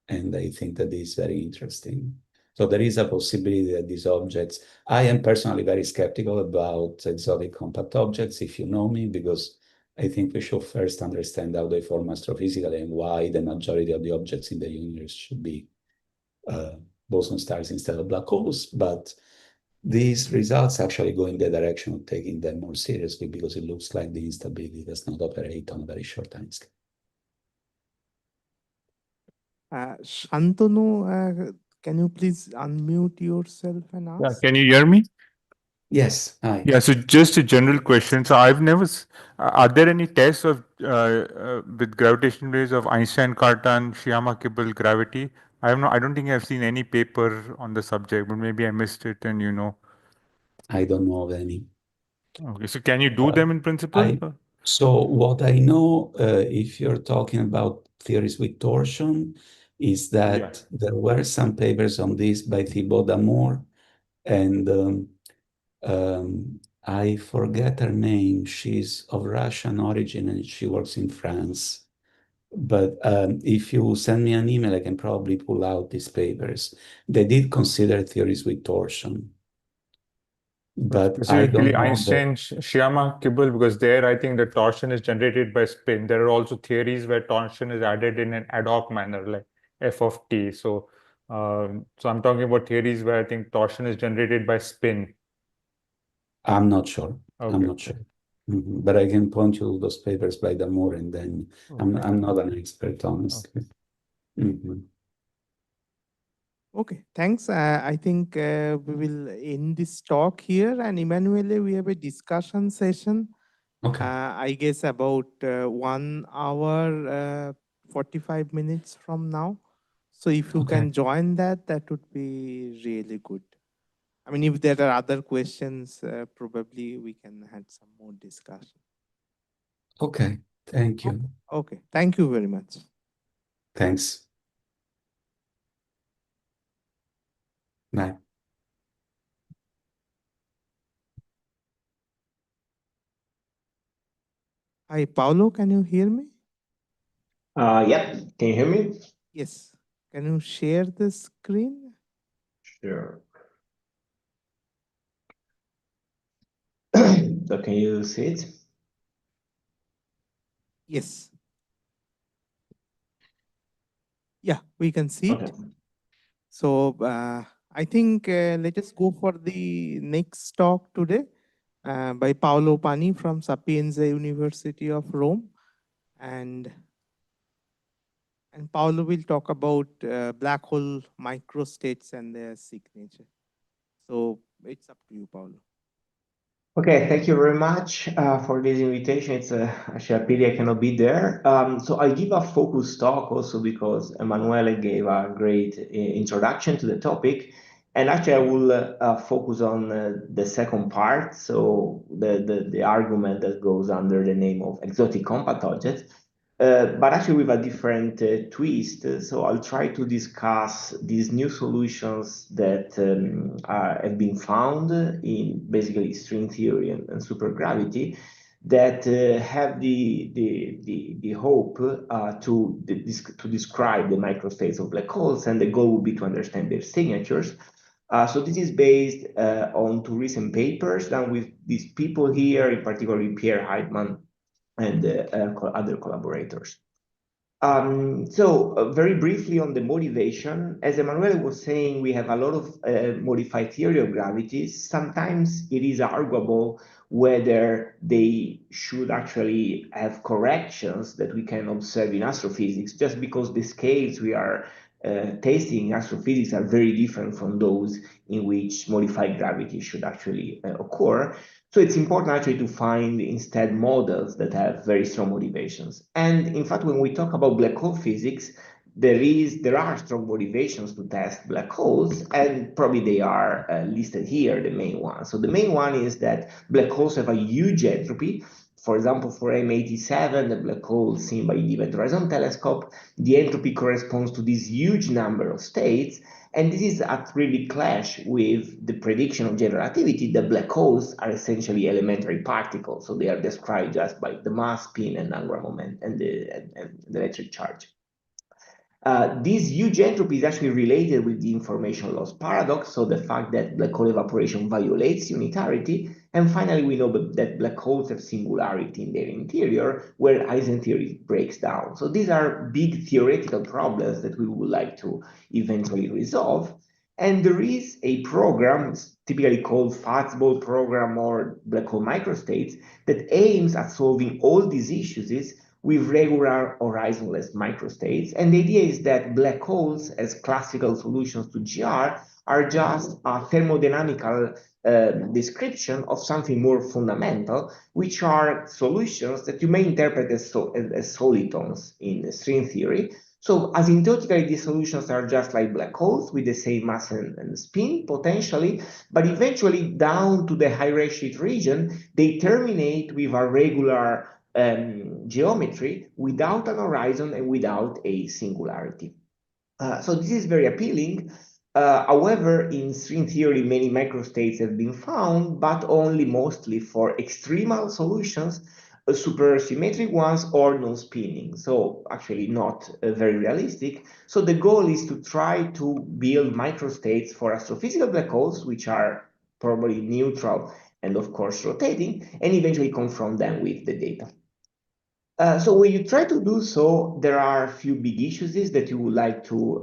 And I think that is very interesting. So there is a possibility that these objects, I am personally very skeptical about exotic compact objects, if you know me, because I think we should first understand how they form astrophysically and why the majority of the objects in the universe should be boson stars instead of black holes. But these results actually go in the direction of taking them more seriously because it looks like the instability does not operate on a very short time scale. Shantanu, can you please unmute yourself and ask? Yeah, can you hear me? Yes, hi. Yeah, so just a general question. So I've never, are there any tests of with gravitational waves of Einstein-Cartan, Shyama-Kibble gravity? I don't think I've seen any paper on the subject, but maybe I missed it and you know. I don't know of any. Okay, so can you do them in principle? So what I know, if you're talking about theories with torsion, is that there were some papers on this by Thibaut Damour, and I forget her name. She's of Russian origin and she works in France. But if you send me an email, I can probably pull out these papers. They did consider theories with torsion. but I Specifically, don't know Einstein-Sciama Kibble, because there I think the torsion is generated by spin. There are also theories where torsion is added in an ad hoc manner, like f of t. So, so I'm talking about theories where I think torsion is generated by spin. I'm not sure. Okay. I'm not sure. But I can point you to those papers by Damour, and then Okay. I'm not an expert, honestly. Okay, thanks. I think we will end this talk here. And Emanuele, we have a discussion session. Okay. I guess about 1 hour, 45 minutes from now. So if you can join that, that would be really good. I mean, if there are other questions, probably we can have some more discussion. Okay. Thank you. Okay. Thank you very much. Thanks. Bye. Hi, Paolo, can you hear me? Yep. Can you hear me? Yes. Can you share the screen? Sure. So can you see it? Yes. Yeah, we can see it. So I think let us go for the next talk today by Paolo Pani from Sapienza University of Rome. And Paolo will talk about black hole microstates and their signature. So it's up to you, Paolo. Okay, thank you very much for this invitation. It's actually a pity I cannot be there. So I'll give a focus talk also because Emanuele gave a great introduction to the topic. And actually, I will focus on the second part, so the argument that goes under the name of exotic compact objects. But actually with a different twist. So I'll try to discuss these new solutions that have been found in basically string theory and supergravity that have the hope to describe the microstates of black holes, and the goal would be to understand their signatures. So this is based on two recent papers done with these people here, in particular Pierre Heidman and other collaborators. So very briefly on the motivation, as Emanuele was saying, we have a lot of modified theory of gravity. Sometimes it is arguable whether they should actually have corrections that we can observe in astrophysics, just because the scales we are testing in astrophysics are very different from those in which modified gravity should actually occur. So it's important actually to find instead models that have very strong motivations. And in fact, when we talk about black hole physics, there are strong motivations to test black holes, and probably they are listed here, the main one. So the main one is that black holes have a huge entropy. For example, for M87, the black hole seen by the Event Horizon Telescope, the entropy corresponds to this huge number of states. And this is at really clash with the prediction of general relativity that black holes are essentially elementary particles. So they are described just by the mass, spin, and angular moment, and the electric charge. This huge entropy is actually related with the information loss paradox, so the fact that black hole evaporation violates unitarity. And finally, we know that black holes have singularity in their interior, where Eisen theory breaks down. So these are big theoretical problems that we would like to eventually resolve. And there is a program, typically called Fastball program or black hole microstates, that aims at solving all these issues with regular horizonless microstates. And the idea is that black holes as classical solutions to GR are just a thermodynamical description of something more fundamental, which are solutions that you may interpret as solitons in string theory. So asymptotically, these solutions are just like black holes with the same mass and spin, potentially, but eventually down to the high redshift region, they terminate with a regular geometry without an horizon and without a singularity. So this is very appealing. However, in string theory, many microstates have been found, but only mostly for extremal solutions, supersymmetric ones or non-spinning. So actually not very realistic. So the goal is to try to build microstates for astrophysical black holes, which are probably neutral, and of course rotating, and eventually confront them with the data. So when you try to do so, there are a few big issues that you would like to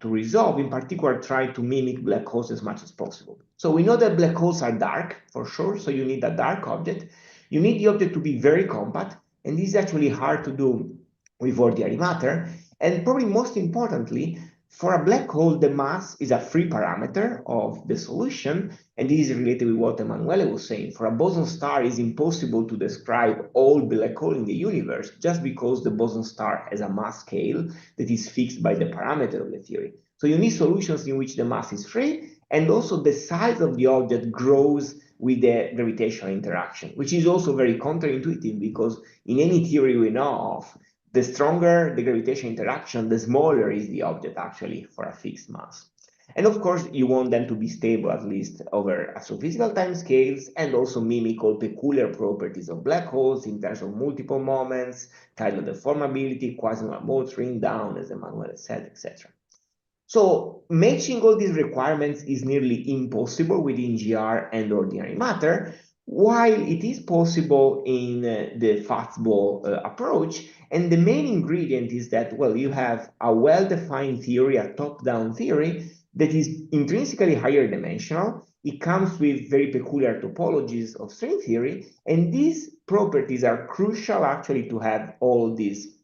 resolve. In particular, try to mimic black holes as much as possible. So we know that black holes are dark, for sure, so you need a dark object. You need the object to be very compact, and this is actually hard to do with ordinary matter. And probably most importantly, for a black hole, the mass is a free parameter of the solution, and this is related with what Emanuele was saying. For a boson star, it's impossible to describe all black hole in the universe just because the boson star has a mass scale that is fixed by the parameter of the theory. So you need solutions in which the mass is free, and also the size of the object grows with the gravitational interaction, which is also very counterintuitive because in any theory we know of, the stronger the gravitational interaction, the smaller is the object actually for a fixed mass. And of course, you want them to be stable at least over astrophysical timescales and also mimic all peculiar properties of black holes in terms of multiple moments, tidal deformability, quasi-normal modes, ring down, as Emanuele said, etc. So matching all these requirements is nearly impossible within GR and ordinary matter, while it is possible in the fastball approach. And the main ingredient is that, well, you have a well-defined theory, a top-down theory, that is intrinsically higher dimensional. It comes with very peculiar topologies of string theory, and these properties are crucial actually to have all these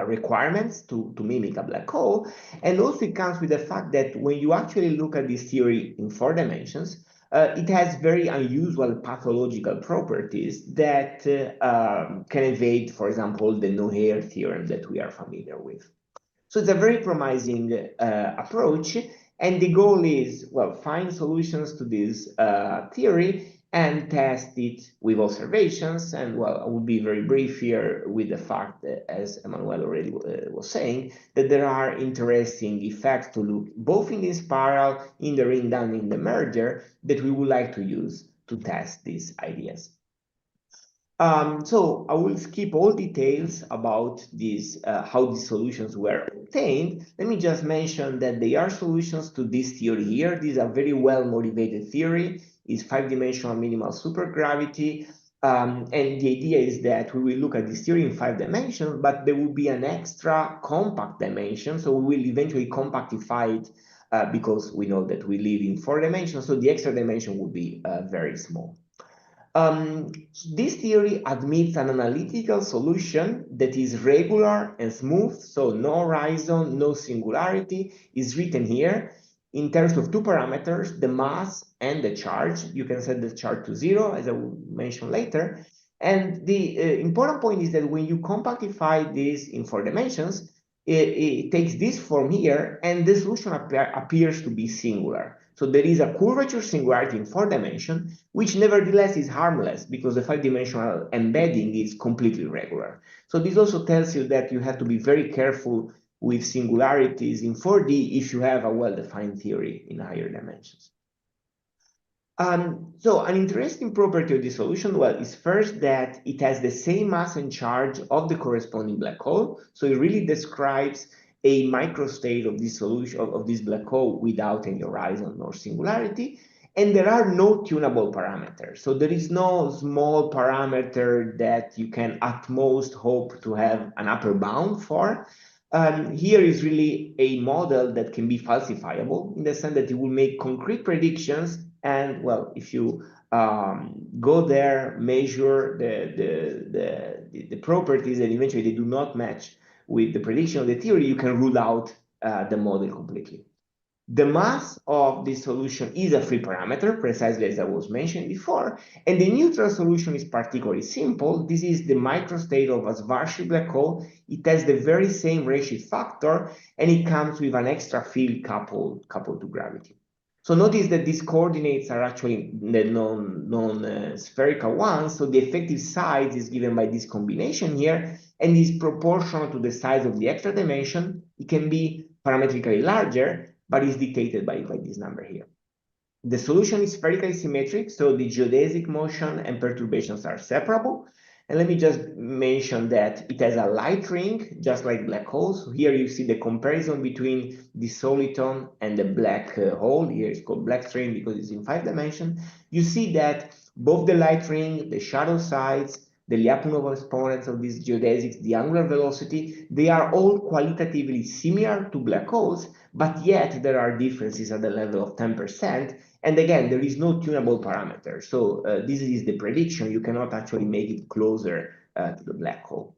requirements to mimic a black hole. And also it comes with the fact that when you actually look at this theory in 4 dimensions, it has very unusual pathological properties that can evade, for example, the no-hair theorem that we are familiar with. So it's a very promising approach, and the goal is, well, find solutions to this theory and test it with observations. And well, I will be very brief here with the fact that, as Emanuele already was saying, that there are interesting effects to look both in the spiral, in the ring down, in the merger that we would like to use to test these ideas. So I will skip all details about these, how these solutions were obtained. Let me just mention that they are solutions to this theory here. These are very well motivated theory. It's 5-dimensional minimal supergravity. And the idea is that we will look at this theory in 5 dimensions, but there will be an extra compact dimension. So we will eventually compactify it because we know that we live in 4 dimensions. So the extra dimension will be very small. This theory admits an analytical solution that is regular and smooth, so no horizon, no singularity, is written here in terms of 2 parameters, the mass and the charge. You can set the charge to 0, as I will mention later. And the important point is that when you compactify this in 4 dimensions, it takes this form here, and the solution appears to be singular. So there is a curvature singularity in 4 dimensions, which nevertheless is harmless because the 5-dimensional embedding is completely regular. So this also tells you that you have to be very careful with singularities in 4D if you have a well-defined theory in higher dimensions. So an interesting property of this solution, well, is first that it has the same mass and charge of the corresponding black hole. So it really describes a microstate of this solution of this black hole without any horizon or singularity. And there are no tunable parameters. So there is no small parameter that you can at most hope to have an upper bound for. Here is really a model that can be falsifiable in the sense that it will make concrete predictions. And well, if you go there, measure the properties, and eventually they do not match with the prediction of the theory, you can rule out the model completely. The mass of this solution is a free parameter, precisely as I was mentioning before, and the neutral solution is particularly simple. This is the microstate of a Schwarzschild black hole. It has the very same redshift factor, and it comes with an extra field coupled to gravity. So notice that these coordinates are actually the non-spherical ones, so the effective size is given by this combination here, and is proportional to the size of the extra dimension. It can be parametrically larger, but is dictated by this number here. The solution is spherically symmetric, so the geodesic motion and perturbations are separable. And let me just mention that it has a light ring, just like black holes. Here you see the comparison between the soliton and the black hole. Here it's called black string because it's in 5 dimensions. You see that both the light ring, the shadow sides, the Lyapunov exponents of these geodesics, the angular velocity, they are all qualitatively similar to black holes, but yet there are differences at the level of 10%. And again, there is no tunable parameter. So this is the prediction. You cannot actually make it closer to the black hole.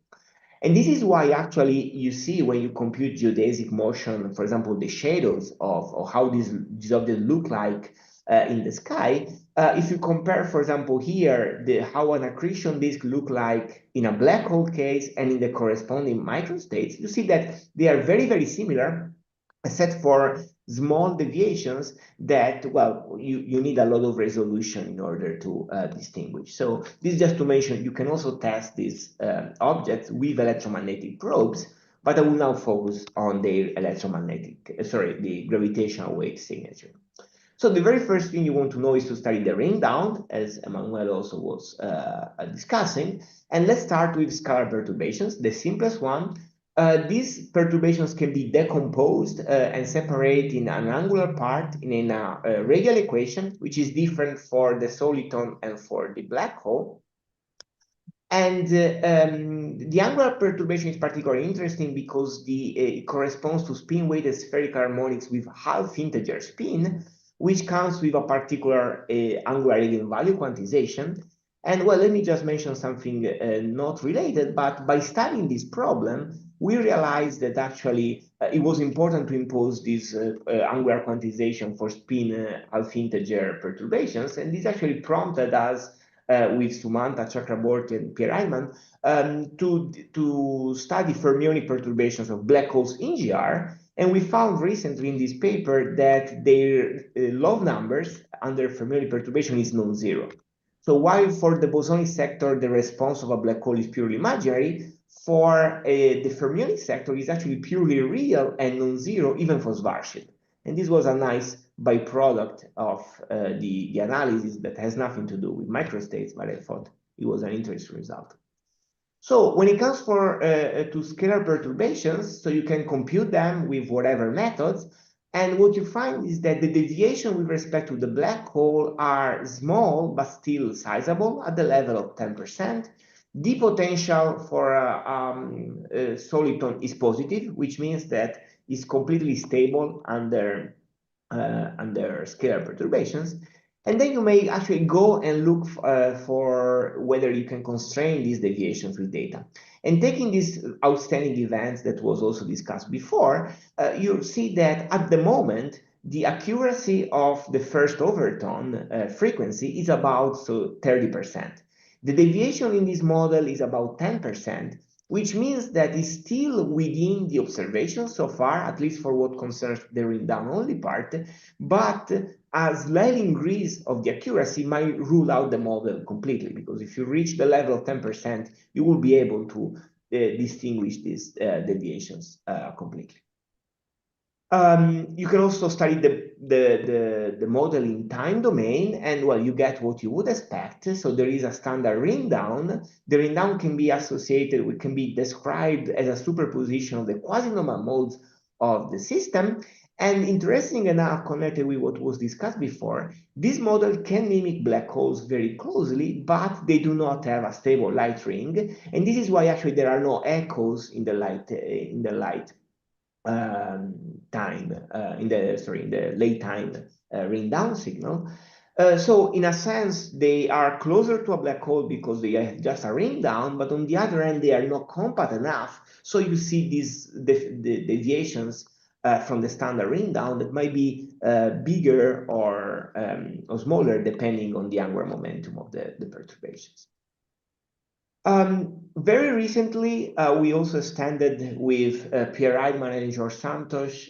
And this is why actually you see when you compute geodesic motion, for example, the shadows of how these objects look like in the sky, if you compare, for example, here, how an accretion disk look like in a black hole case and in the corresponding microstates, you see that they are very, very similar, except for small deviations that, well, you need a lot of resolution in order to distinguish. So this is just to mention, you can also test these objects with electromagnetic probes, but I will now focus on the gravitational wave signature. So the very first thing you want to know is to study the ring down, as Emanuele also was discussing. And let's start with scalar perturbations, the simplest one. These perturbations can be decomposed and separate in an angular part in a radial equation, which is different for the soliton and for the black hole. And the angular perturbation is particularly interesting because it corresponds to spin-weighted spherical harmonics with half-integer spin, which comes with a particular angular eigenvalue quantization. And well, let me just mention something not related, but by studying this problem, we realized that actually it was important to impose this angular quantization for spin half-integer perturbations. And this actually prompted us with Sumanta, Chakraborty, and Pierre to study fermionic perturbations of black holes in GR. And we found recently in this paper that their log numbers under fermionic perturbation is non-zero. So while for the bosonic sector, the response of a black hole is purely imaginary, for the fermionic sector is actually purely real and non-zero, even for Schwarzschild. And this was a nice byproduct of the analysis that has nothing to do with microstates, but I thought it was an interesting result. So when it comes to scalar perturbations, so you can compute them with whatever methods, and what you find is that the deviation with respect to the black hole are small, but still sizable at the level of 10%. The potential for a soliton is positive, which means that it's completely stable under scalar perturbations. And then you may actually go and look for whether you can constrain these deviations with data. And taking these outstanding events that was also discussed before, you see that at the moment, the accuracy of the first overtone frequency is about 30%. The deviation in this model is about 10%, which means that it's still within the observation so far, at least for what concerns the ring down only part, but a slight increase of the accuracy might rule out the model completely, because if you reach the level of 10%, you will be able to distinguish these deviations completely. You can also study the model in time domain, and well, you get what you would expect. So there is a standard ring down. The ring down can be associated with, can be described as a superposition of the quasi-normal modes of the system. And interesting enough, connected with what was discussed before, this model can mimic black holes very closely, but they do not have a stable light ring. And this is why actually there are no echoes in the light time in the late time ring down signal. So in a sense, they are closer to a black hole because they are just a ring down, but on the other hand, they are not compact enough. So you see these deviations from the standard ring down that might be bigger or smaller depending on the angular momentum of the perturbations. Very recently, we also extended with Pierre and George Santos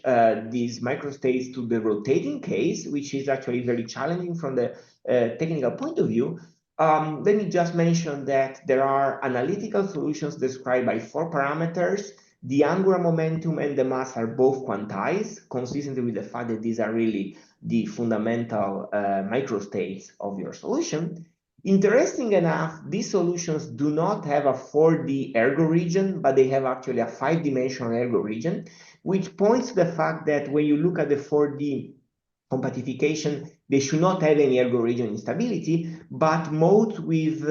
these microstates to the rotating case, which is actually very challenging from the technical point of view. Let me just mention that there are analytical solutions described by 4 parameters. The angular momentum and the mass are both quantized, consistent with the fact that these are really the fundamental microstates of your solution. Interesting enough, these solutions do not have a 4D ergo region, but they have actually a 5-dimensional ergo region, which points to the fact that when you look at the 4D compactification, they should not have any ergo region instability, but modes with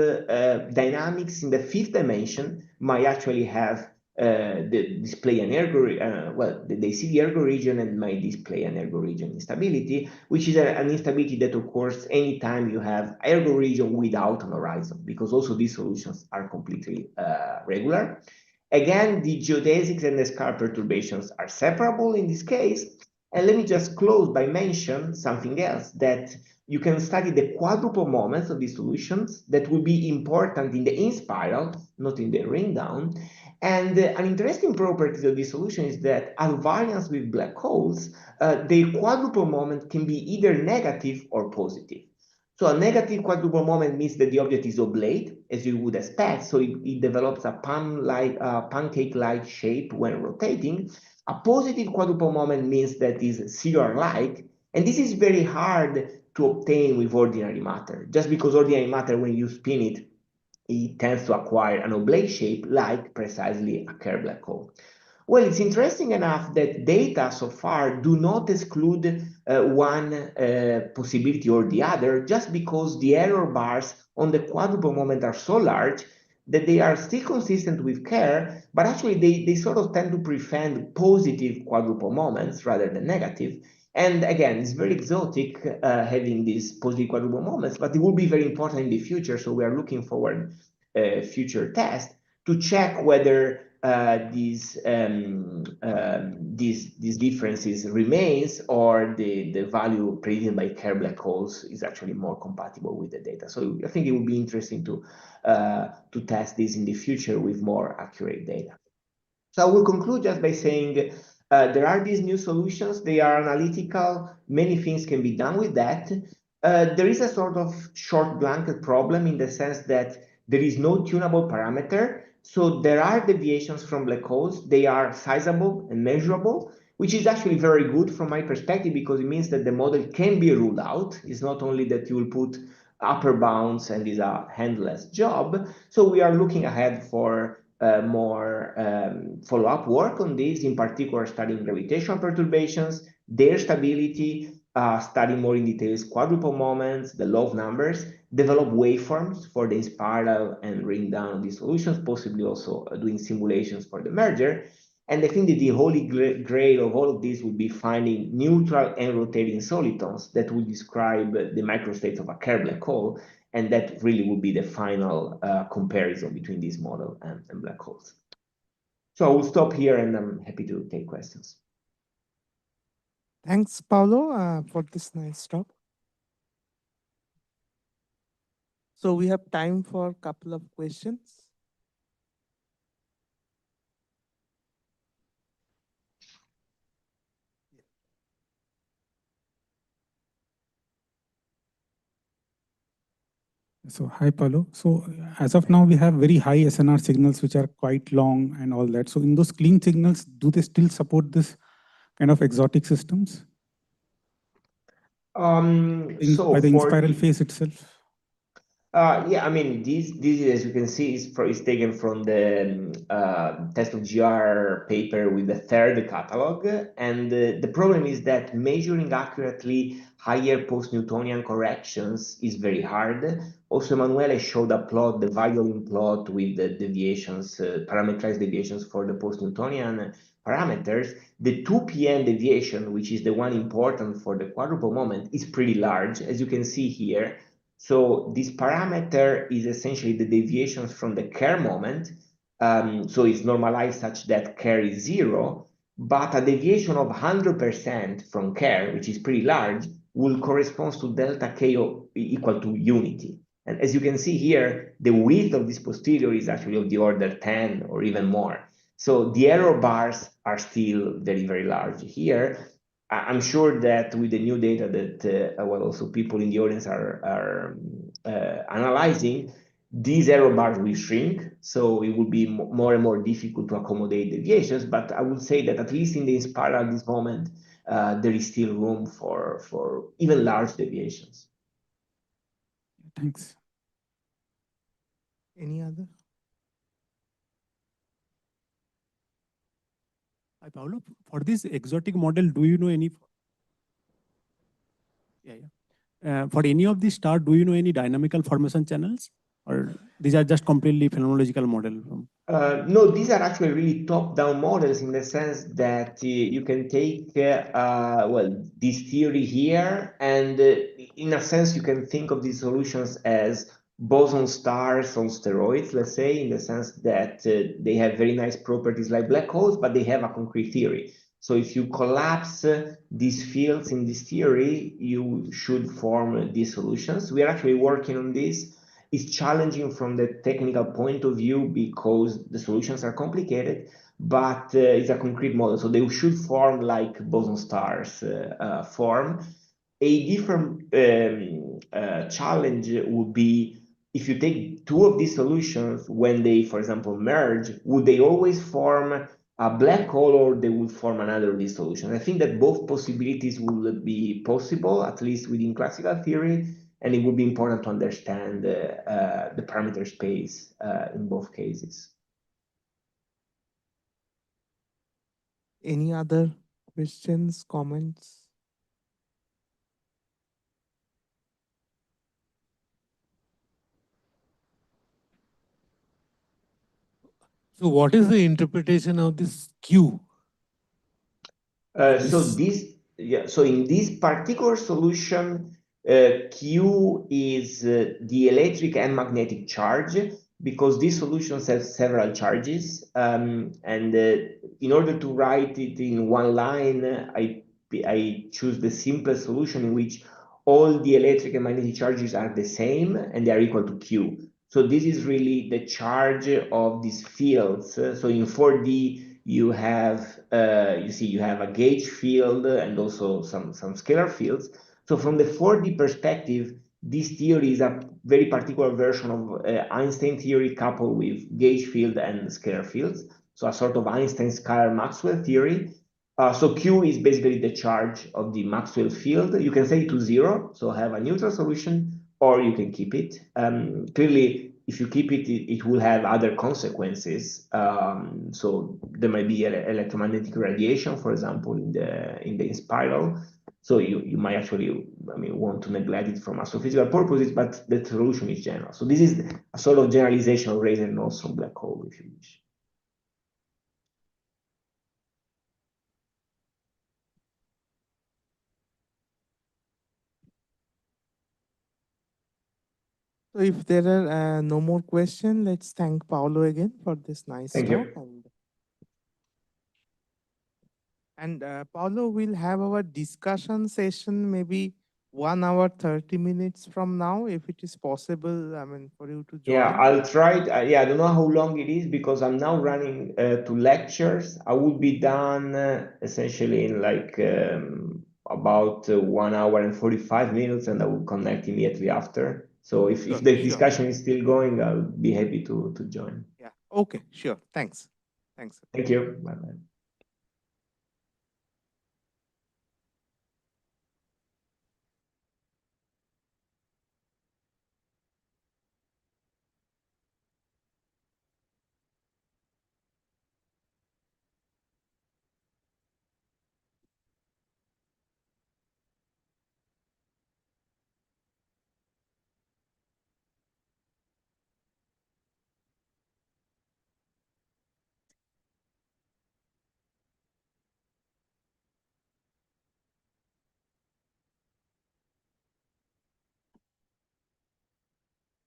dynamics in the 5th dimension might actually have display an ergo, well, they see the ergo region and might display an ergo region instability, which is an instability that occurs anytime you have ergo region without an horizon, because also these solutions are completely regular. Again, the geodesics and the scar perturbations are separable in this case. And let me just close by mentioning something else, that you can study the quadruple moments of these solutions that will be important in the in-spiral, not in the ring down. And an interesting property of this solution is that at variance with black holes, the quadruple moment can be either negative or positive. So a negative quadruple moment means that the object is oblate, as you would expect, so it develops a pancake-like shape when rotating. A positive quadruple moment means that is circular-like, and this is very hard to obtain with ordinary matter, just because ordinary matter, when you spin it, it tends to acquire an oblate shape like precisely a Kerr black hole. Well, it's interesting enough that data so far do not exclude one possibility or the other, just because the error bars on the quadruple moment are so large that they are still consistent with Kerr, but actually they sort of tend to prevent positive quadruple moments rather than negative. And again, it's very exotic having these positive quadruple moments, but it will be very important in the future. So we are looking forward future tests to check whether these differences remains, or the value predicted by Kerr black holes is actually more compatible with the data. So I think it would be interesting to test this in the future with more accurate data. So I will conclude just by saying there are these new solutions. They are analytical. Many things can be done with that. There is a sort of short blanket problem in the sense that there is no tunable parameter. So there are deviations from black holes. They are sizable and measurable, which is actually very good from my perspective, because it means that the model can be ruled out. It's not only that you will put upper bounds and is a handless job. So we are looking ahead for more follow-up work on this, in particular studying gravitational perturbations, their stability, studying more in details quadruple moments, the law of numbers, develop waveforms for the spiral and ring down of these solutions, possibly also doing simulations for the merger. And I think that the holy grail of all of this would be finding neutral and rotating solitons that would describe the microstates of a Kerr black hole, and that really would be the final comparison between this model and black holes. So I will stop here, and I'm happy to take questions. Thanks, Paolo, for this nice talk. So we have time for a couple of questions. So hi, Paolo. So as of now, we have very high SNR signals, which are quite long and all that. So in those clean signals, do they still support this kind of exotic systems? So by the for in-spiral phase itself? Yeah, I mean, this as you can see, is taken from the test of GR paper with the third catalog. And the problem is that measuring accurately higher post-Newtonian corrections is very hard. Also, Emanuele showed a plot, the violin plot with the deviations, parameterized deviations for the post-Newtonian parameters. The 2pm deviation, which is the one important for the quadruple moment, is pretty large, as you can see here. So this parameter is essentially the deviations from the Kerr moment. So it's normalized such that Kerr is 0, but a deviation of 100% from Kerr, which is pretty large, will correspond to delta K equal to unity. And as you can see here, the width of this posterior is actually of the order 10 or even more. So the error bars are still very, very large here. I'm sure that with the new data that well, also people in the audience are analyzing, these error bars will shrink, so it will be more and more difficult to accommodate deviations. But I would say that at least in the spiral at this moment, there is still room for even large deviations. Thanks. Any other? Hi, Paolo. For this exotic model, do you know any? For any of these stars, do you know any dynamical formation channels, or these are just completely phenomenological model? No, these are actually really top-down models in the sense that you can take, well, this theory here, and in a sense, you can think of these solutions as boson stars on steroids, let's say, in the sense that they have very nice properties like black holes, but they have a concrete theory. So if you collapse these fields in this theory, you should form these solutions. We are actually working on this. It's challenging from the technical point of view because the solutions are complicated, but it's a concrete model. So they should form like boson stars form. A different challenge would be if you take two of these solutions, when they, for example, merge, would they always form a black hole or they would form another of these solutions? I think that both possibilities will be possible, at least within classical theory, and it would be important to understand the parameter space in both cases. Any other questions, comments? So what is the interpretation of this Q? So in this particular solution, Q is the electric and magnetic charge, because these solutions have several charges. And in order to write it in one line, I choose the simplest solution in which all the electric and magnetic charges are the same and they are equal to Q. So this is really the charge of these fields. So in 4D, you have, you see, you have a gauge field and also some scalar fields. So from the 4D perspective, this theory is a very particular version of Einstein theory coupled with gauge field and scalar fields. So a sort of Einstein scalar Maxwell theory. So Q is basically the charge of the Maxwell field. You can set it to 0, so have a neutral solution, or you can keep it. Clearly, if you keep it, it will have other consequences. So there might be electromagnetic radiation, for example, in the spiral. So you might actually, want to neglect it from astrophysical purposes, but the solution is general. So this is a sort of generalization of Rayleigh-Nostrom black hole, if you wish. So if there are no more questions, let's thank Paolo again for this nice Thank talk. you. And Paolo will have our discussion session maybe 1 hour, 30 minutes from now, if it is possible, for you to join. Yeah, I'll try it. I don't know how long it is because I'm now running to lectures. I will be done essentially in like about 1 hour and 45 minutes, and I will connect immediately after. So if the discussion is still going, I'll be happy to join. Yeah, okay, sure. Thanks. Thanks. Thank you. Bye-bye.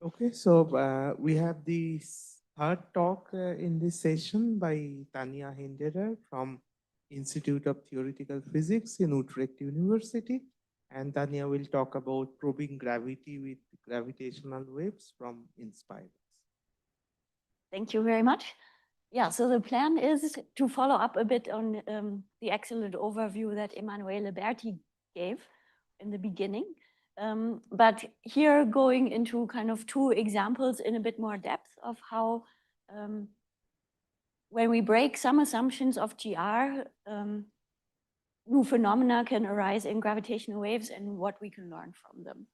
Okay, so we have the third talk in this session by Tanya Hinderer from Institute of Theoretical Physics in Utrecht University. And Tanya will talk about probing gravity with gravitational waves from inspirals. Thank you very much. Yeah, so the plan is to follow up a bit on the excellent overview that Emanuele Berti gave in the beginning. But here going into kind of two examples in a bit more depth of how when we break some assumptions of GR, new phenomena can arise in gravitational waves and what we can learn from them.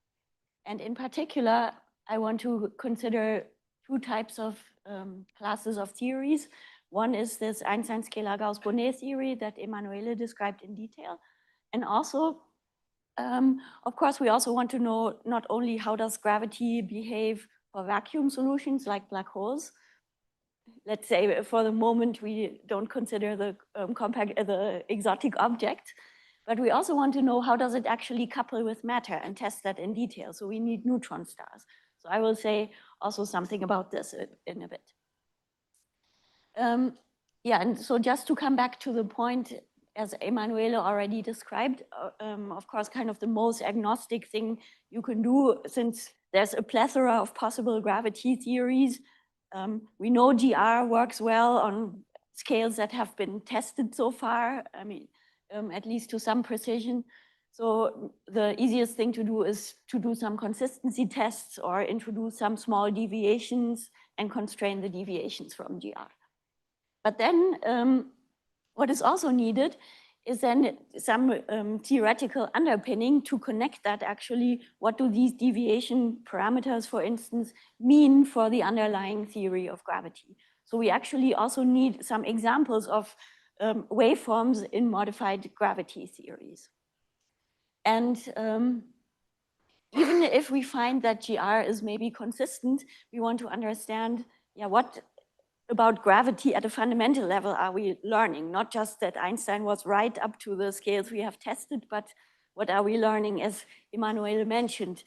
And in particular, I want to consider two types of classes of theories. One is this Einstein scalar Gauss-Bonnet theory that Emanuele described in detail. And also, of course, we also want to know not only how does gravity behave for vacuum solutions like black holes. Let's say for the moment, we don't consider the the exotic object, but we also want to know how does it actually couple with matter and test that in detail. So we need neutron stars. So I will say also something about this in a bit. Yeah, and so just to come back to the point, as Emanuele already described, of course, kind of the most agnostic thing you can do, since there's a plethora of possible gravity theories. We know GR works well on scales that have been tested so far, I mean, at least to some precision. So the easiest thing to do is to do some consistency tests or introduce some small deviations and constrain the deviations from GR. But then what is also needed is then some theoretical underpinning to connect that actually, what do these deviation parameters, for instance, mean for the underlying theory of gravity? So we actually also need some examples of waveforms in modified gravity theories. And even if we find that GR is maybe consistent, we want to understand, yeah, what about gravity at a fundamental level are we learning? Not just that Einstein was right up to the scales we have tested, but what are we learning? As Emanuele mentioned,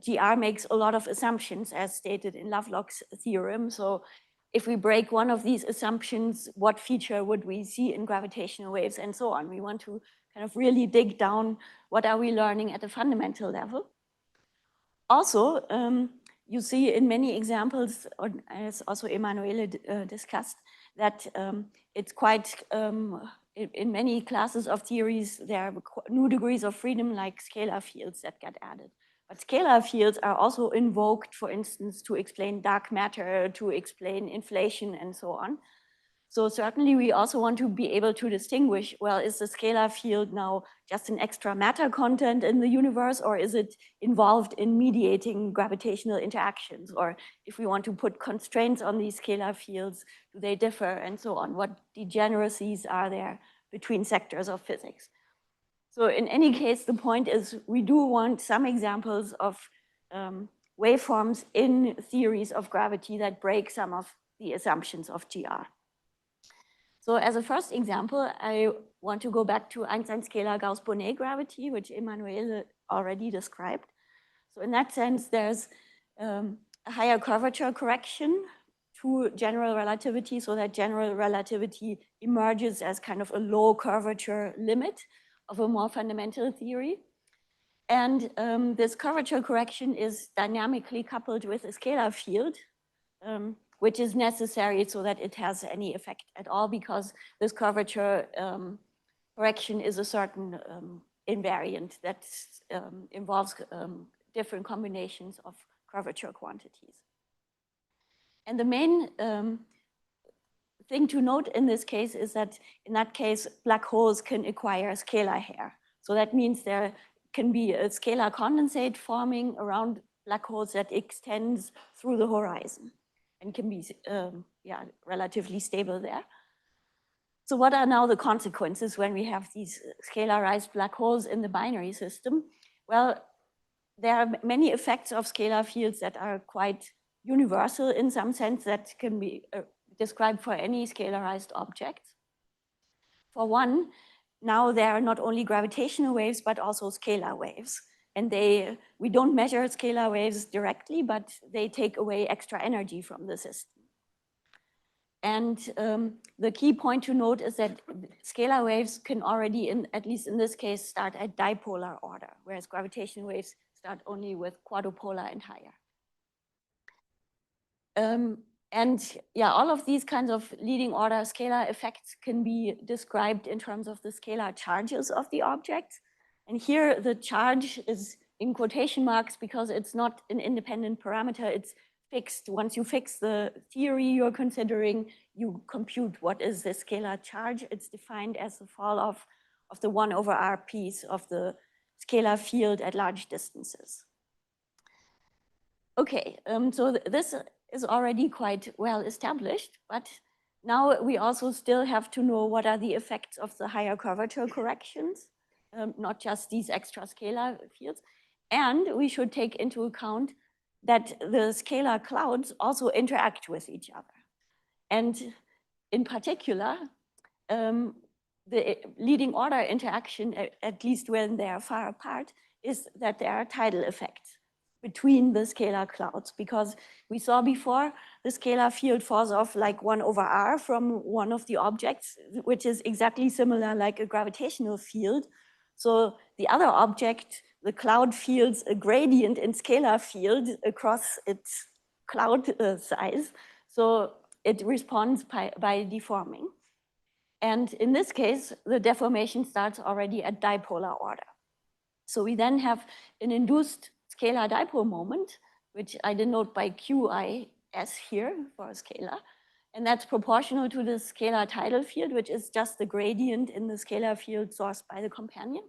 GR makes a lot of assumptions as stated in Lovelock's theorem. So if we break one of these assumptions, what feature would we see in gravitational waves and so on? We want to kind of really dig down, what are we learning at a fundamental level? Also, you see in many examples, as also Emanuele discussed, that it's quite, in many classes of theories, there are new degrees of freedom like scalar fields that get added. But scalar fields are also invoked, for instance, to explain dark matter, to explain inflation and so on. So certainly we also want to be able to distinguish, well, is the scalar field now just an extra matter content in the universe, or is it involved in mediating gravitational interactions? Or if we want to put constraints on these scalar fields, do they differ and so on? What degeneracies are there between sectors of physics? So in any case, the point is we do want some examples of waveforms in theories of gravity that break some of the assumptions of GR. So as a first example, I want to go back to Einstein scalar Gauss-Bonnet gravity, which Emanuele already described. So in that sense, there's a higher curvature correction to general relativity, so that general relativity emerges as kind of a low curvature limit of a more fundamental theory. And this curvature correction is dynamically coupled with a scalar field, which is necessary so that it has any effect at all, because this curvature correction is a certain invariant that involves different combinations of curvature quantities. And the main thing to note in this case is that in that case, black holes can acquire scalar hair. So that means there can be a scalar condensate forming around black holes that extends through the horizon and can be relatively stable there. So what are now the consequences when we have these scalarized black holes in the binary system? Well, there are many effects of scalar fields that are quite universal in some sense that can be described for any scalarized object. For one, now there are not only gravitational waves, but also scalar waves. And we don't measure scalar waves directly, but they take away extra energy from the system. And the key point to note is that scalar waves can already, at least in this case, start at dipolar order, whereas gravitational waves start only with quadrupolar and higher. And yeah, all of these kinds of leading order scalar effects can be described in terms of the scalar charges of the object. And here the charge is in quotation marks because it's not an independent parameter, it's fixed. Once you fix the theory you're considering, you compute what is the scalar charge. It's defined as the fall off of the 1/r piece of the scalar field at large distances. Okay, so this is already quite well established, but now we also still have to know what are the effects of the higher curvature corrections, not just these extra scalar fields. And we should take into account that the scalar clouds also interact with each other. And in particular, the leading order interaction, at least when they are far apart, is that there are tidal effects between the scalar clouds, because we saw before the scalar field falls off like 1/r from one of the objects, which is exactly similar like a gravitational field. So the other object, the cloud, feels a gradient in scalar field across its cloud size. So it responds by deforming. And in this case, the deformation starts already at dipolar order. So we then have an induced scalar dipole moment, which I denote by QIS here for a scalar. And that's proportional to the scalar tidal field, which is just the gradient in the scalar field sourced by the companion,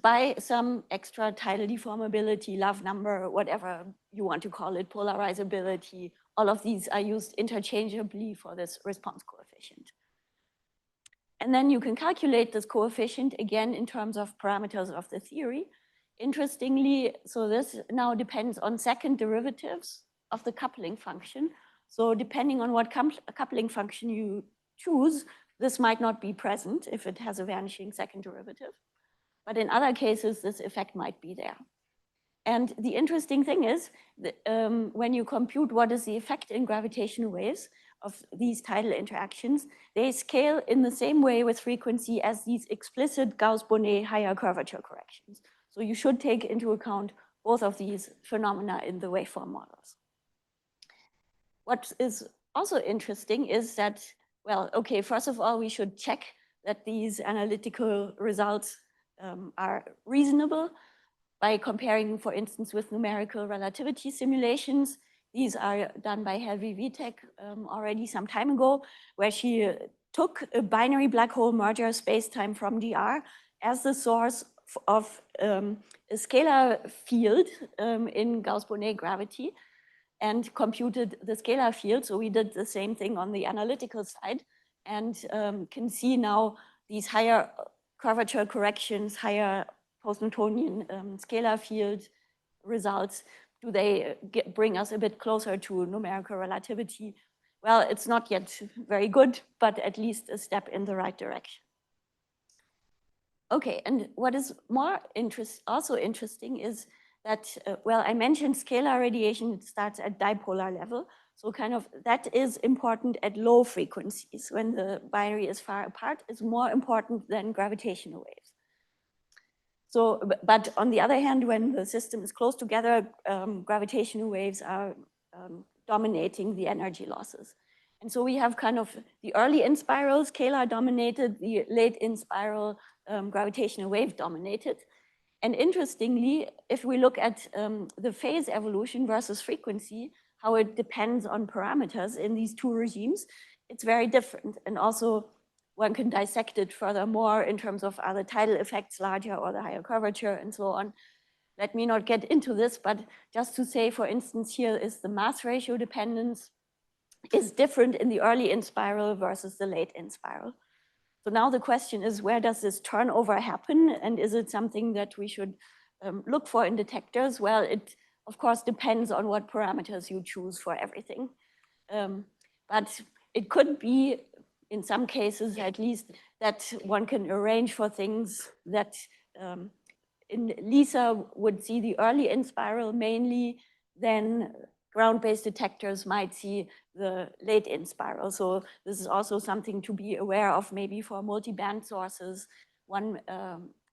by some extra tidal deformability, love number, whatever you want to call it, polarizability. All of these are used interchangeably for this response coefficient. And then you can calculate this coefficient again in terms of parameters of the theory. Interestingly, so this now depends on second derivatives of the coupling function. So depending on what coupling function you choose, this might not be present if it has a vanishing second derivative. But in other cases, this effect might be there. And the interesting thing is that, when you compute what is the effect in gravitational waves of these tidal interactions, they scale in the same way with frequency as these explicit Gauss-Bonnet higher curvature corrections. So you should take into account both of these phenomena in the waveform models. What is also interesting is that, well, okay, first of all, we should check that these analytical results are reasonable by comparing, for instance, with numerical relativity simulations. These are done by Helvi Vitek already some time ago, where she took a binary black hole merger spacetime from DR as the source of a scalar field in Gauss-Bonnet gravity and computed the scalar field. So we did the same thing on the analytical side and can see now these higher curvature corrections, higher post-Newtonian scalar field results. Do they bring us a bit closer to numerical relativity? Well, it's not yet very good, but at least a step in the right direction. Okay, and what is more also interesting is that, well, I mentioned scalar radiation starts at dipolar level. So kind of that is important at low frequencies. When the binary is far apart, it's more important than gravitational waves. So, but on the other hand, when the system is close together, gravitational waves are dominating the energy losses. And so we have kind of the early in spiral scalar dominated, the late in spiral gravitational wave dominated. And interestingly, if we look at the phase evolution versus frequency, how it depends on parameters in these two regimes, it's very different. And also one can dissect it furthermore in terms of are the tidal effects larger or the higher curvature and so on. Let me not get into this, but just to say, for instance, here is the mass ratio dependence is different in the early in spiral versus the late in spiral. So now the question is, where does this turnover happen? And is it something that we should look for in detectors? Well, it of course depends on what parameters you choose for everything. But it could be, in some cases at least, that one can arrange for things that in LISA would see the early in spiral mainly, then ground-based detectors might see the late in spiral. So this is also something to be aware of. Maybe for multi-band sources, one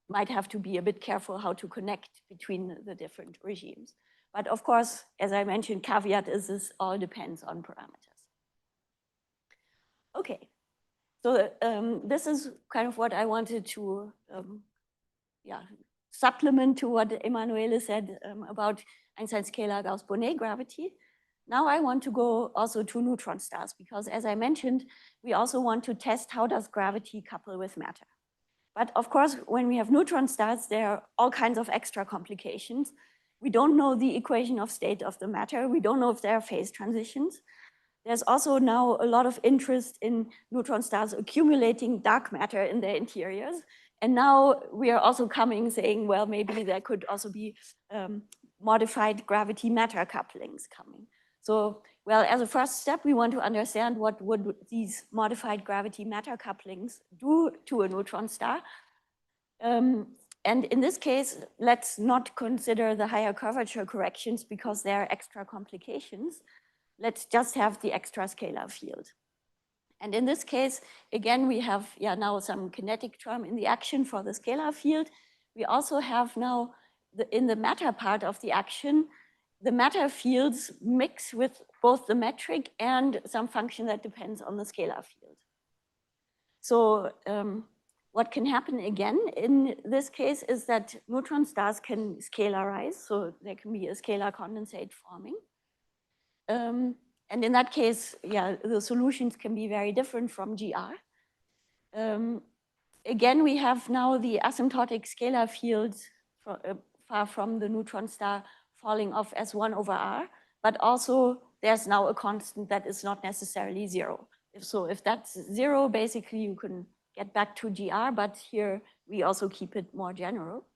might have to be a bit careful how to connect between the different regimes. But of course, as I mentioned, caveat is this all depends on parameters. Okay, so this is kind of what I wanted to supplement to what Emanuele said about Einstein scalar Gauss-Bonnet gravity. Now I want to go also to neutron stars, because as I mentioned, we also want to test how does gravity couple with matter. But of course, when we have neutron stars, there are all kinds of extra complications. We don't know the equation of state of the matter. We don't know if there are phase transitions. There's also now a lot of interest in neutron stars accumulating dark matter in their interiors. And now we are also coming saying, well, maybe there could also be modified gravity matter couplings coming. So, well, as a first step, we want to understand what would these modified gravity matter couplings do to a neutron star. And in this case, let's not consider the higher curvature corrections because there are extra complications. Let's just have the extra scalar field. And in this case, again, we have now some kinetic term in the action for the scalar field. We also have now, in the matter part of the action, the matter fields mix with both the metric and some function that depends on the scalar field. So what can happen again in this case is that neutron stars can scalarize. So there can be a scalar condensate forming. And in that case, the solutions can be very different from GR. Again, we have now the asymptotic scalar fields far from the neutron star falling off as 1 over R, but also there's now a constant that is not necessarily 0. If that's 0, basically you can get back to GR, but here we also keep it more general.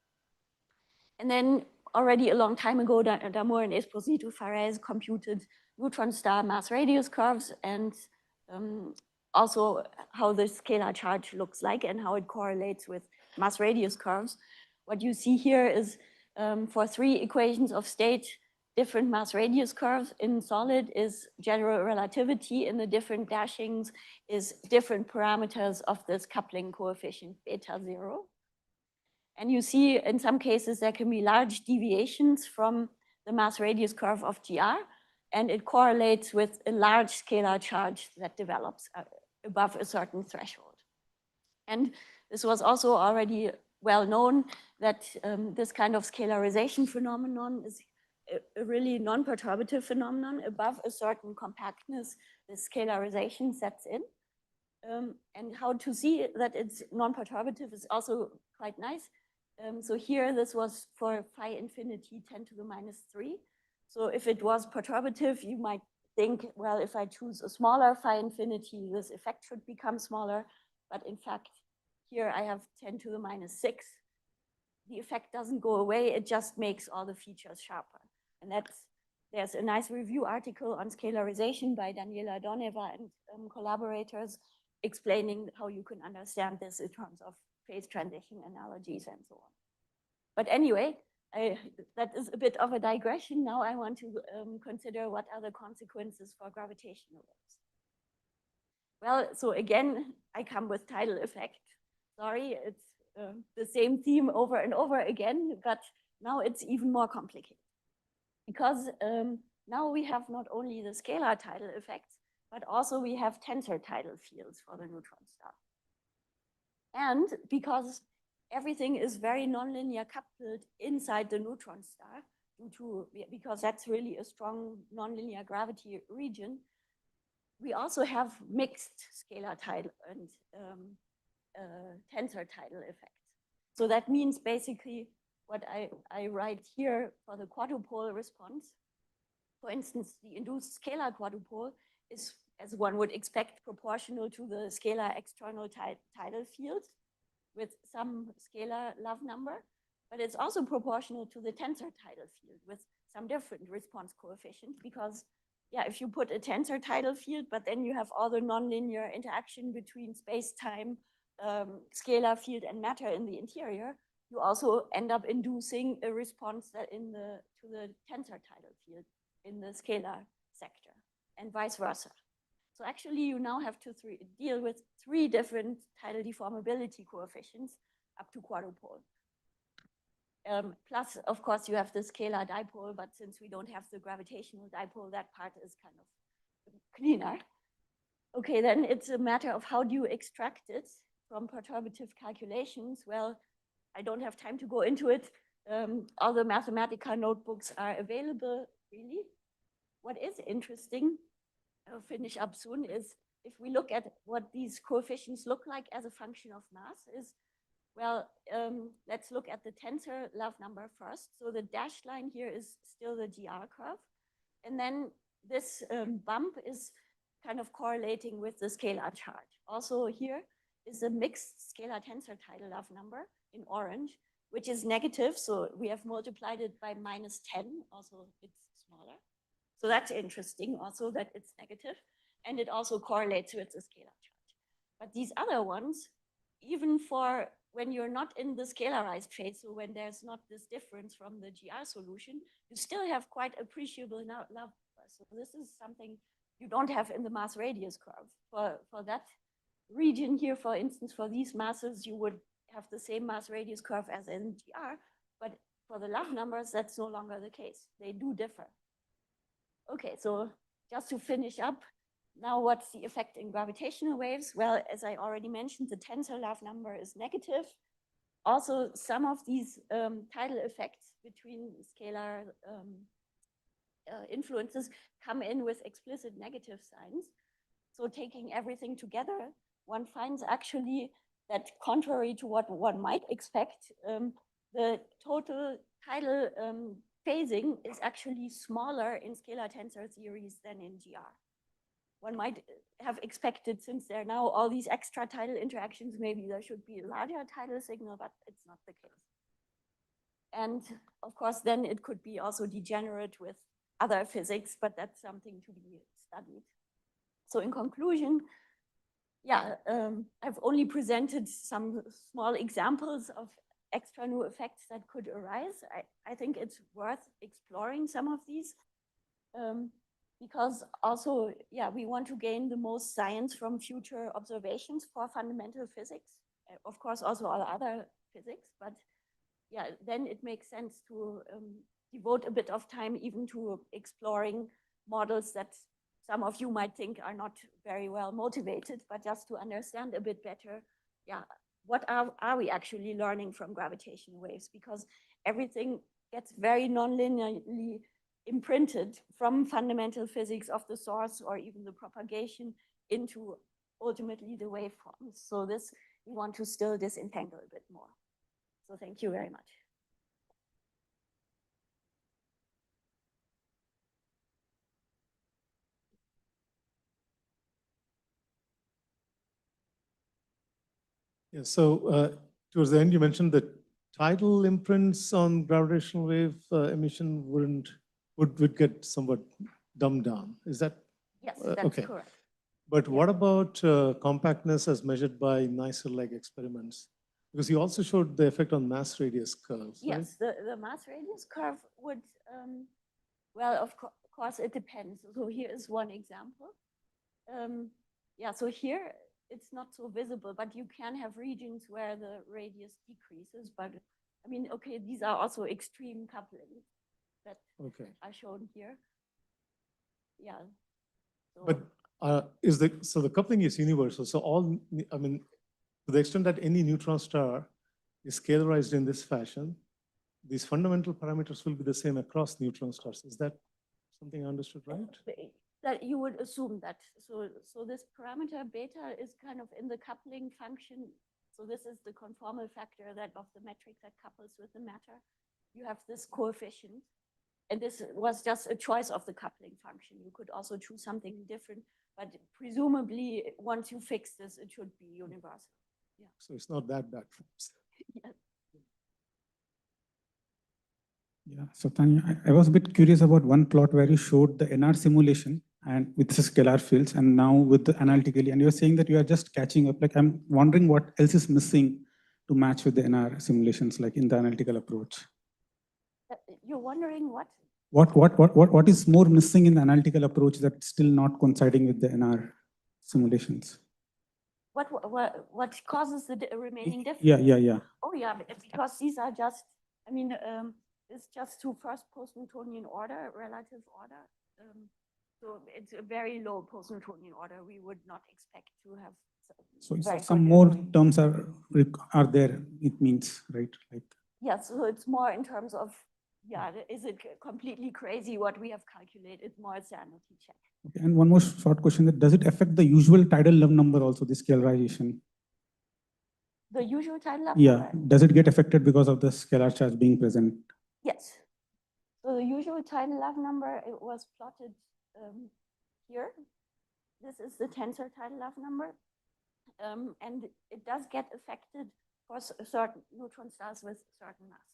And then already a long time ago, Damour and Esposito Farès computed neutron star mass radius curves and also how the scalar charge looks like and how it correlates with mass radius curves. What you see here is for 3 equations of state, different mass radius curves in solid is general relativity, in the different dashings is different parameters of this coupling coefficient beta 0. And you see in some cases there can be large deviations from the mass radius curve of GR, and it correlates with a large scalar charge that develops above a certain threshold. And this was also already well known that this kind of scalarization phenomenon is a really non-perturbative phenomenon. Above a certain compactness, the scalarization sets in. And how to see that it's non-perturbative is also quite nice. So here, this was for phi infinity 10 to the minus 3. So if it was perturbative, you might think, well, if I choose a smaller phi infinity, this effect should become smaller. But in fact, here I have 10 to the minus 6. The effect doesn't go away. It just makes all the features sharper. And there's a nice review article on scalarization by Daniela Doneva and collaborators explaining how you can understand this in terms of phase transition analogies and so on. But anyway, that is a bit of a digression. Now I want to consider what are the consequences for gravitational waves. Well, so again, I come with tidal effect. Sorry, it's the same theme over and over again, but now it's even more complicated. Because now we have not only the scalar tidal effects, but also we have tensor tidal fields for the neutron star. And because everything is very nonlinear coupled inside the neutron star, because that's really a strong nonlinear gravity region, we also have mixed scalar tidal and tensor tidal effects. So that means basically what I write here for the quadrupole response. For instance, the induced scalar quadrupole is, as one would expect, proportional to the scalar external tidal field with some scalar love number, but it's also proportional to the tensor tidal field with some different response coefficient, because if you put a tensor tidal field, but then you have all the nonlinear interaction between space-time, scalar field and matter in the interior, you also end up inducing a response that to the tensor tidal field in the scalar sector, and vice versa. So actually, you now have to deal with 3 different tidal deformability coefficients up to quadrupole. Plus, of course, you have the scalar dipole, but since we don't have the gravitational dipole, that part is kind of cleaner. Okay, then it's a matter of how do you extract it from perturbative calculations. Well, I don't have time to go into it. All the Mathematica notebooks are available, really. What is interesting, I'll finish up soon, is if we look at what these coefficients look like as a function of mass, is Well, let's look at the tensor love number first. So the dashed line here is still the GR curve. And then this bump is kind of correlating with the scalar charge. Also here is a mixed scalar tensor tidal love number in orange, which is negative. So we have multiplied it by -10. Also, it's smaller. So that's interesting also that it's negative. And it also correlates with the scalar charge. But these other ones, even for when you're not in the scalarized phase, so when there's not this difference from the GR solution, you still have quite appreciable love. So this is something you don't have in the mass radius curve. For that region here, for instance, for these masses, you would have the same mass radius curve as in GR, but for the love numbers, that's no longer the case. They do differ. Okay, so just to finish up, now what's the effect in gravitational waves? Well, as I already mentioned, the tensor love number is negative. Also, some of these tidal effects between scalar influences come in with explicit negative signs. So taking everything together, one finds actually that contrary to what one might expect, the total tidal phasing is actually smaller in scalar tensor theories than in GR. One might have expected, since there are now all these extra tidal interactions, maybe there should be a larger tidal signal, but it's not the case. And of course, then it could be also degenerate with other physics, but that's something to be studied. So in conclusion, yeah, I've only presented some small examples of extra new effects that could arise. I think it's worth exploring some of these. Because also, yeah, we want to gain the most science from future observations for fundamental physics. Of course, also all other physics, but yeah, then it makes sense to devote a bit of time even to exploring models that some of you might think are not very well motivated, but just to understand a bit better, yeah, what are we actually learning from gravitational waves? Because everything gets very non-linearly imprinted from fundamental physics of the source or even the propagation into ultimately the waveforms. So this, we want to still disentangle a bit more. So thank you very much. Yeah, so towards the end, you mentioned that tidal imprints on gravitational wave emission would get somewhat dumbed down. Is that? Yes, that's okay. correct. But what about compactness as measured by NICER-like experiments? Because you also showed the effect on mass radius curves. Yes, right? the mass radius curve would, well, of course, it depends. So here is one example. Yeah, so here it's not so visible, but you can have regions where the radius decreases. But I mean, okay, these are also extreme couplings that are shown here. Yeah. So, but so the coupling is universal. So all, I mean, to the extent that any neutron star is scalarized in this fashion, these fundamental parameters will be the same across neutron stars. Is that something I understood right? that you would assume that. So this parameter beta is kind of in the coupling function. So this is the conformal factor that of the metric that couples with the matter. You have this coefficient. And this was just a choice of the coupling function. You could also choose something different, but presumably once you fix this, it should be universal. Yeah. So it's not that bad. Yes. Yeah, so Tanya, I was a bit curious about one plot where you showed the NR simulation and with the scalar fields and now with the analytically, and you're saying that you are just catching up. Like, I'm wondering what else is missing to match with the NR simulations, like in the analytical approach. You're wondering what? What is more missing in the analytical approach that's still not coinciding with the NR simulations? What causes the remaining difference? Yeah. Oh yeah, because these are just, I mean, it's just to first post-Newtonian order, relative order. So it's a very low post-Newtonian order. We would not expect to have. So some more terms are there, it means, right? Like. Yeah, so it's more in terms of, yeah, is it completely crazy what we have calculated? More sanity check. Okay, and one more short question: that does it affect the usual tidal love number also, this scalarization? The usual tidal love Yeah, number? does it get affected because of the scalar charge being present? Yes. So the usual tidal love number, it was plotted here. This is the tensor tidal love number. And it does get affected for certain neutron stars with certain mass.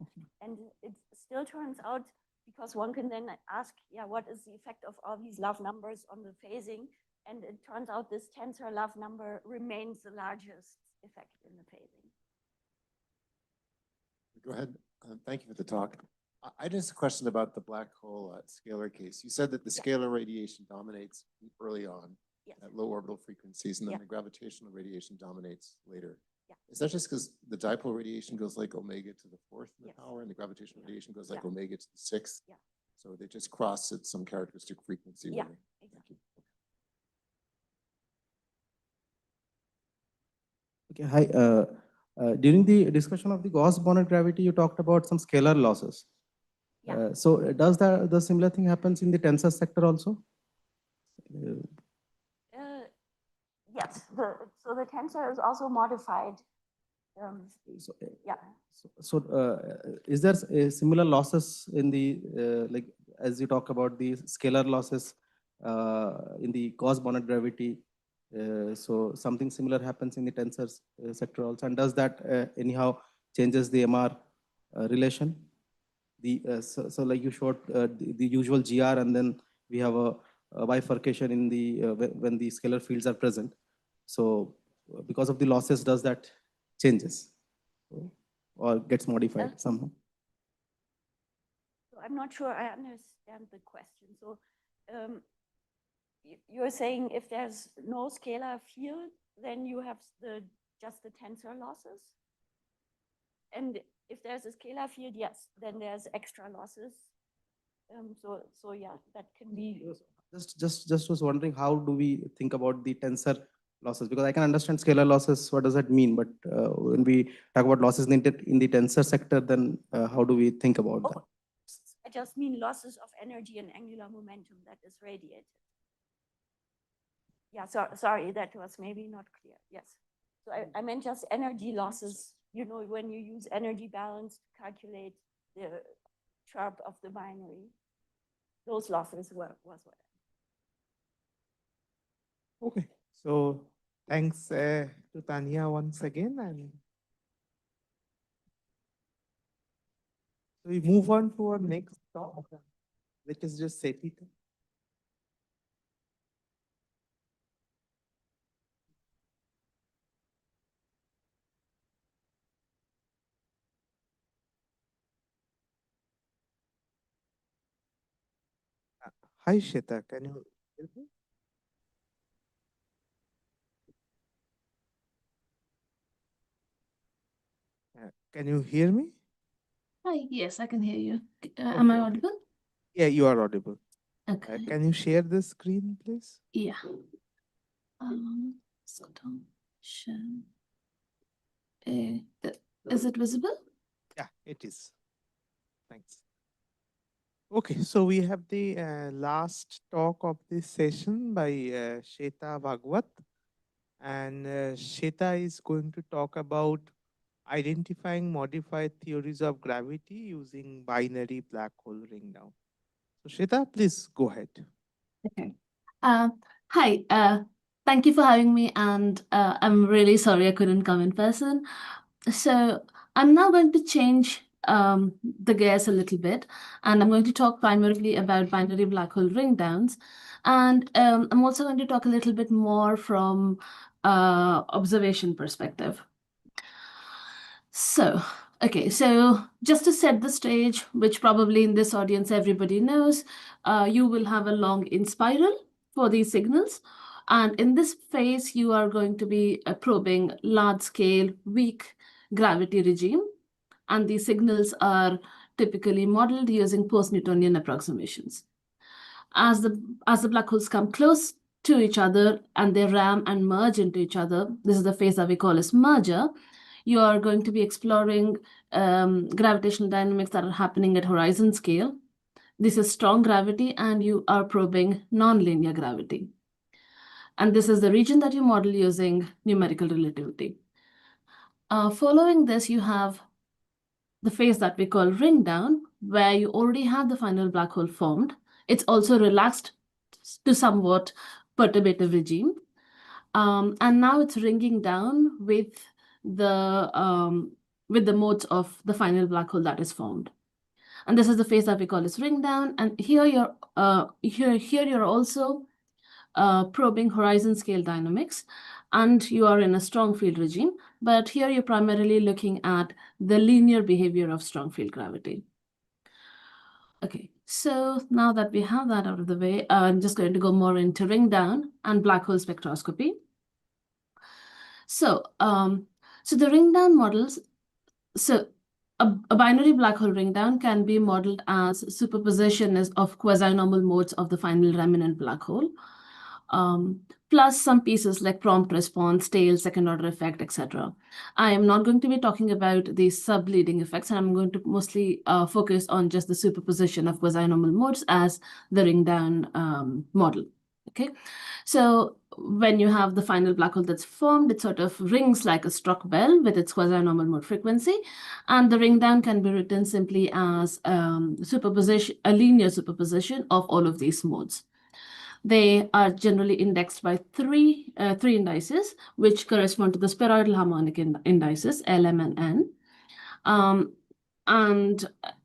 Okay. And it still turns out, because one can then ask, yeah, what is the effect of all these love numbers on the phasing? And it turns out this tensor love number remains the largest effect in the phasing. Go ahead. Thank you for the talk. I just have a question about the black hole scalar case. You said that the scalar radiation dominates early on at low orbital frequencies, and then the gravitational radiation dominates later. Is that just because the dipole radiation goes like omega to the fourth in the power, and the gravitational radiation goes like omega to the sixth? So they just cross at some characteristic frequency. Yeah, really. exactly. Okay, hi. During the discussion of the Gauss-Bonnet gravity, you talked about some scalar losses. So does the similar thing happens in the tensor sector also? Yes, so the tensor is also modified. Is there a similar losses in the, like, as you talk about the scalar losses in the Gauss-Bonnet gravity? So something similar happens in the tensor sector also, and does that anyhow changes the MR relation? So like you showed the usual GR, and then we have a bifurcation in the when the scalar fields are present. So because of the losses, does that changes or gets modified somehow? So I'm not sure I understand the question. So you're saying if there's no scalar field, then you have just the tensor losses? And if there's a scalar field, yes, then there's extra losses. So yeah, that can be. Just was wondering, how do we think about the tensor losses? Because I can understand scalar losses, what does that mean? But when we talk about losses in the tensor sector, then how do we think about that? I just mean losses of energy and angular momentum that is radiated. Yeah, sorry, that was maybe not clear. Yes. So I meant just energy losses, you know, when you use energy balance to calculate the chirp of the binary, those losses was what. Okay. So thanks to Tanya once again, and we move on to our next talk, which is just Sudipta. Hi, Shita, can you hear me? Can you hear me? Hi, yes, I can hear you. Am I audible? Yeah, you are audible. Okay. Can you share the screen, please? Yeah. Let's go down. Share. Is it visible? Yeah, it is. Thanks. Okay, so we have the last talk of this session by Shweta Bhagwat. And Shweta is going to talk about identifying modified theories of gravity using binary black hole ring down. So Shweta, please go ahead. Okay. Hi, thank you for having me, and I'm really sorry I couldn't come in person. So I'm now going to change the gears a little bit, and I'm going to talk primarily about binary black hole ring downs. And I'm also going to talk a little bit more from observation perspective. So, okay, so just to set the stage, which probably in this audience everybody knows, you will have a long in spiral for these signals. And in this phase, you are going to be probing large-scale, weak gravity regime. And these signals are typically modeled using post-Newtonian approximations. As the black holes come close to each other and they ram and merge into each other, this is the phase that we call as merger, you are going to be exploring gravitational dynamics that are happening at horizon scale. This is strong gravity, and you are probing nonlinear gravity. And this is the region that you model using numerical relativity. Following this, you have the phase that we call ring down, where you already have the final black hole formed. It's also relaxed to somewhat perturbative regime. And now it's ringing down with the modes of the final black hole that is formed. And this is the phase that we call as ring down. And here you're also probing horizon scale dynamics, and you are in a strong field regime. But here you're primarily looking at the linear behavior of strong field gravity. Okay, so now that we have that out of the way, I'm just going to go more into ring down and black hole spectroscopy. So, so the ring down models, so a binary black hole ring down can be modeled as superposition of quasi-normal modes of the final remnant black hole, plus some pieces like prompt response, tail, second order effect, etc. I am not going to be talking about these sub-leading effects, and I'm going to mostly focus on just the superposition of quasi-normal modes as the ring down model. Okay, so when you have the final black hole that's formed, it sort of rings like a struck bell with its quasi-normal mode frequency, and the ring down can be written simply as superposition, a linear superposition of all of these modes. They are generally indexed by three indices, which correspond to the spheroidal harmonic indices, LM and N.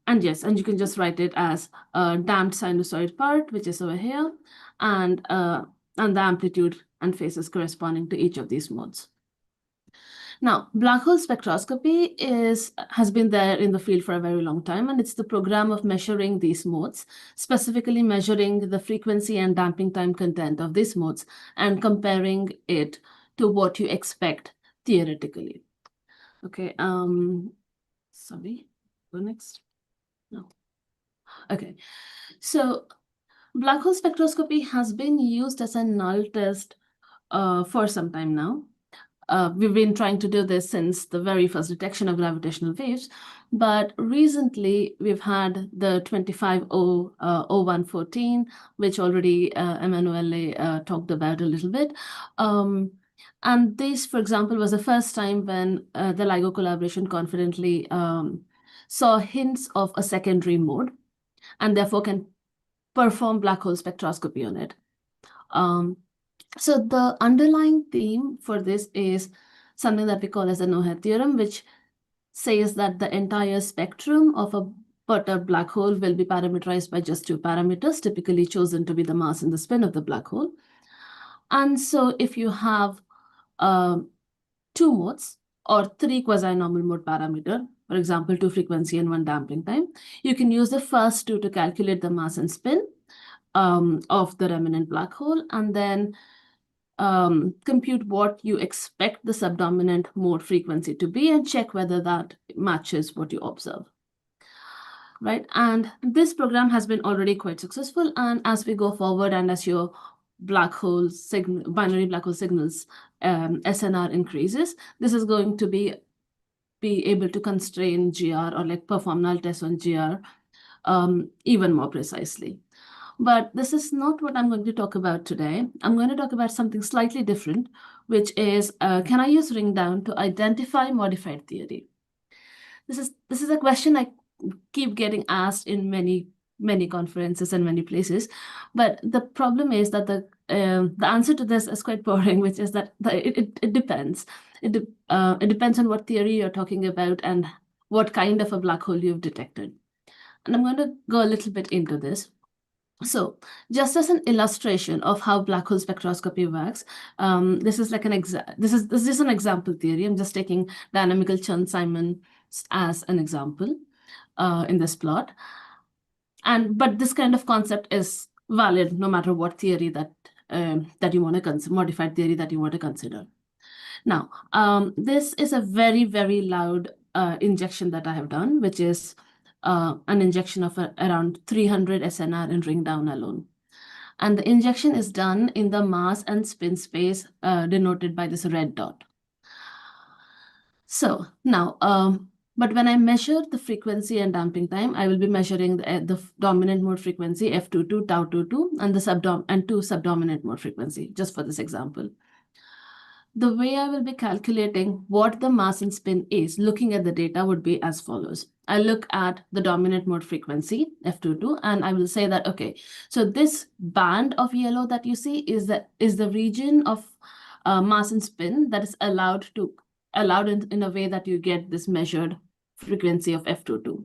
And yes, and you can just write it as a damped sinusoid part, which is over here, and the amplitude and phases corresponding to each of these modes. Now, black hole spectroscopy has been there in the field for a very long time, and it's the program of measuring these modes, specifically measuring the frequency and damping time content of these modes and comparing it to what you expect theoretically. Okay, sorry, go next. No. Okay, so black hole spectroscopy has been used as a null test for some time now. We've been trying to do this since the very first detection of gravitational waves, but recently we've had the 250114, which already Emanuele talked about a little bit. And this, for example, was the first time when the LIGO collaboration confidently saw hints of a secondary mode, and therefore can perform black hole spectroscopy on it. So the underlying theme for this is something that we call as the no-head theorem, which says that the entire spectrum of a perturbed black hole will be parameterized by just two parameters, typically chosen to be the mass and the spin of the black hole. And so if you have two modes or three quasi-normal mode parameter, for example, 2 frequency and 1 damping time, you can use the first two to calculate the mass and spin of the remnant black hole, and then compute what you expect the subdominant mode frequency to be and check whether that matches what you observe. Right, and this program has been already quite successful, and as we go forward and as your black hole signal, binary black hole signals SNR increases, this is going to be able to constrain GR or like perform null tests on GR even more precisely. But this is not what I'm going to talk about today. I'm going to talk about something slightly different, which is, can I use ring down to identify modified theory? This is a question I keep getting asked in many conferences and many places. But the problem is that the answer to this is quite boring, which is that it depends. It depends on what theory you're talking about and what kind of a black hole you've detected. And I'm going to go a little bit into this. So just as an illustration of how black hole spectroscopy works, this is like this is an example theory. I'm just taking dynamical Chern-Simons as an example in this plot. But this kind of concept is valid no matter what theory that you want to consider, modified theory that you want to consider. Now, this is a very, very loud injection that I have done, which is an injection of around 300 SNR in ring down alone. And the injection is done in the mass and spin space denoted by this red dot. So now, but when I measure the frequency and damping time, I will be measuring the dominant mode frequency F22, tau 22, and the two subdominant mode frequency, just for this example. the way I will be calculating what the mass and spin is, looking at the data, would be as follows. I look at the dominant mode frequency, F22, and I will say that, okay, so this band of yellow that you see is the region of mass and spin that is allowed in a way that you get this measured frequency of F22.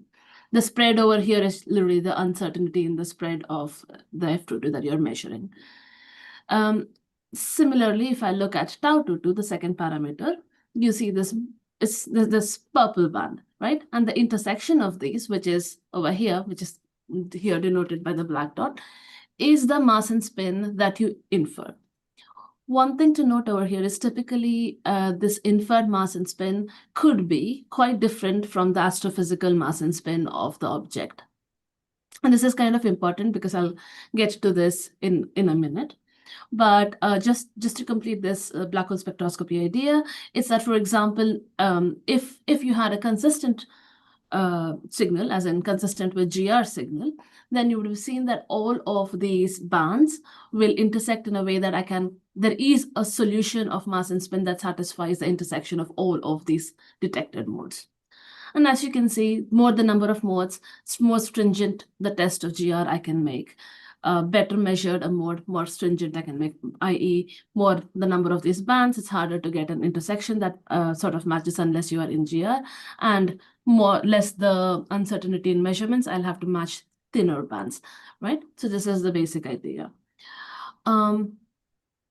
The spread over here is literally the uncertainty in the spread of the F22 that you're measuring. Similarly, if I look at tau22, the second parameter, you see this purple band, right? And the intersection of these, which is over here, which is here denoted by the black dot, is the mass and spin that you infer. One thing to note over here is typically this inferred mass and spin could be quite different from the astrophysical mass and spin of the object. And this is kind of important because I'll get to this in a minute. But just to complete this black hole spectroscopy idea, it's that, for example, if you had a consistent signal, as in consistent with GR signal, then you would have seen that all of these bands will intersect in a way that there is a solution of mass and spin that satisfies the intersection of all of these detected modes. And as you can see, more the number of modes, more stringent the test of GR I can make. Better measured a mode, more stringent I can make, i.e. more the number of these bands, it's harder to get an intersection that sort of matches unless you are in GR, and less the uncertainty in measurements, I'll have to match thinner bands, right? So this is the basic idea.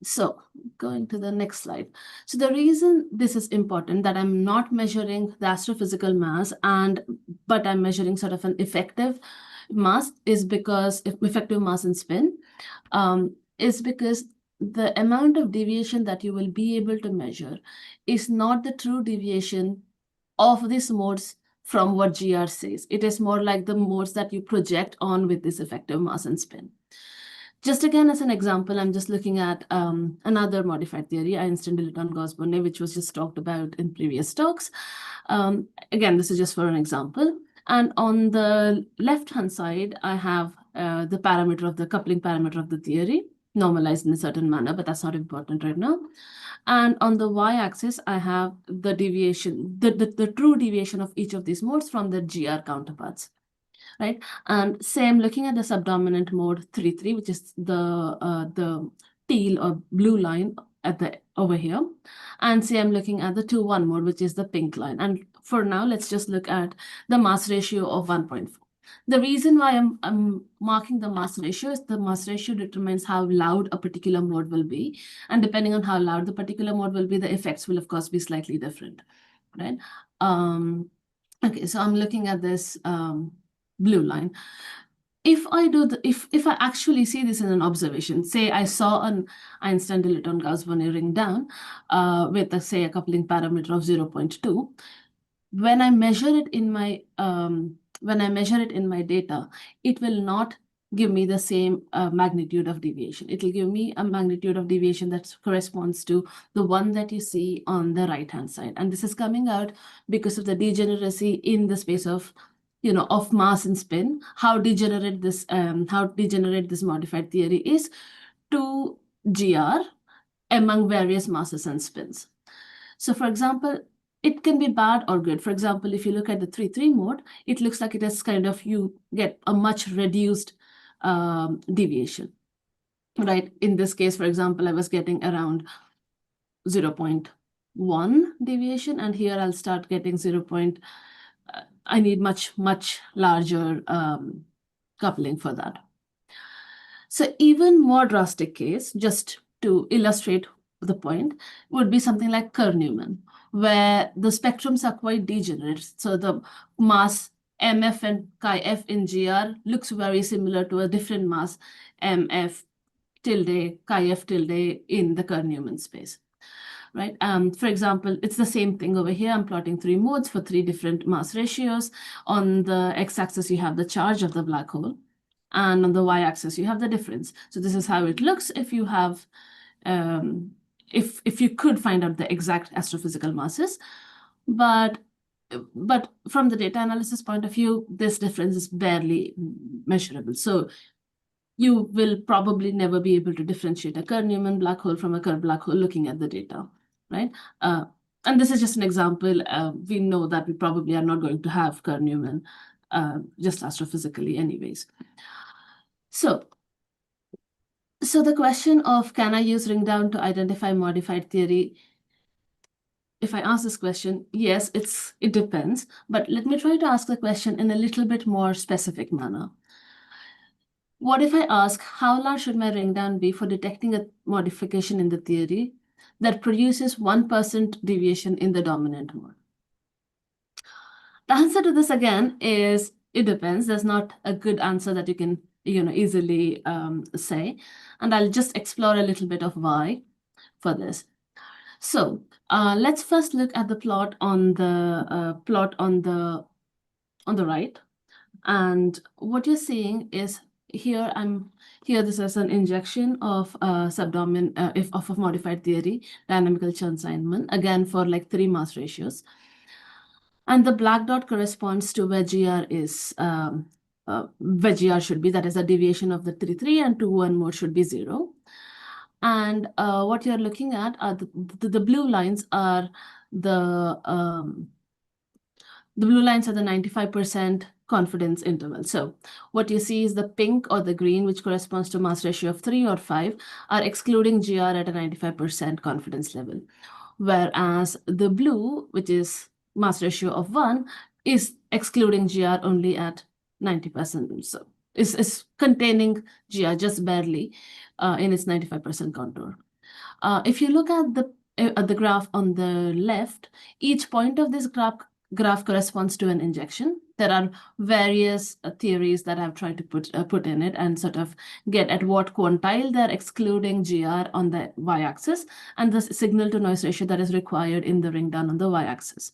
So going to the next slide. So the reason this is important, that I'm not measuring the astrophysical mass but I'm measuring sort of an effective mass, is because effective mass and spin, is because the amount of deviation that you will be able to measure is not the true deviation of these modes from what GR says. It is more like the modes that you project on with this effective mass and spin. Just again, as an example, I'm just looking at another modified theory, Einstein-Dilaton-Gauss-Bonnet, which was just talked about in previous talks. Again, this is just for an example. And on the left-hand side, I have the parameter of the coupling parameter of the theory, normalized in a certain manner, but that's not important right now. And on the y-axis, I have the deviation, the true deviation of each of these modes from the GR counterparts. Right, and same looking at the subdominant mode 3-3, which is the teal or blue line over here, and same looking at the 2-1 mode, which is the pink line. And for now, let's just look at the mass ratio of 1.4. The reason why I'm marking the mass ratio is the mass ratio determines how loud a particular mode will be, and depending on how loud the particular mode will be, the effects will of course be slightly different, right? Okay, so I'm looking at this blue line. If I do if I actually see this in an observation, say I saw an Einstein-Dilaton-Gauss-Bonnet ring down with say a coupling parameter of 0.2, when I measure it in my data, it will not give me the same magnitude of deviation. It will give me a magnitude of deviation that corresponds to the one that you see on the right-hand side. And this is coming out because of the degeneracy in the space of of mass and spin, how degenerate this modified theory is to GR among various masses and spins. So for example, it can be bad or good. For example, if you look at the 3-3 mode, it looks like it is kind of, you get a much reduced deviation, right? In this case, for example, I was getting around 0.1 deviation, and here I'll start getting I need much larger coupling for that. So even more drastic case, just to illustrate the point, would be something like Kerr-Newman, where the spectrums are quite degenerate. So the mass MF and chi-F in GR looks very similar to a different mass MF tilde, chi-F tilde in the Kerr-Newman space. Right. For example, it's the same thing over here. I'm plotting 3 modes for 3 different mass ratios. On the x-axis, you have the charge of the black hole, and on the y-axis, you have the difference. So this is how it looks if you have, if you could find out the exact astrophysical masses, but from the data analysis point of view, this difference is barely measurable. So you will probably never be able to differentiate a Kerr-Newman black hole from a Kerr black hole looking at the data. right? And this is just an example. We know that we probably are not going to have Kerr-Newman just astrophysically anyways. So the question of can I use ring down to identify modified theory? If I ask this question, yes, it depends. But let me try to ask the question in a little bit more specific manner. What if I ask how large should my ring down be for detecting a modification in the theory that produces 1% deviation in the dominant mode? The answer to this again is it depends. There's not a good answer that you can easily say, and I'll just explore a little bit of why for this. So let's first look at the plot on the right, and what you're seeing is here this is an injection of subdomain of a modified theory, dynamical Chern-Simons, again for like 3 mass ratios. And the black dot corresponds to where GR is, where GR should be, that is a deviation of the 3,3, and 2,1 mode should be 0. And what you're looking at are the blue lines are the 95% confidence interval. So what you see is the pink or the green, which corresponds to mass ratio of 3 or 5, are excluding GR at a 95% confidence level. Whereas the blue, which is mass ratio of 1, is excluding GR only at 90%. So is containing GR just barely in its 95% contour. If you look at the graph on the left, each point of this graph corresponds to an injection. There are various theories that I've tried to put in it and sort of get at what quantile they're excluding GR on the y-axis and the signal to noise ratio that is required in the ring down on the y-axis.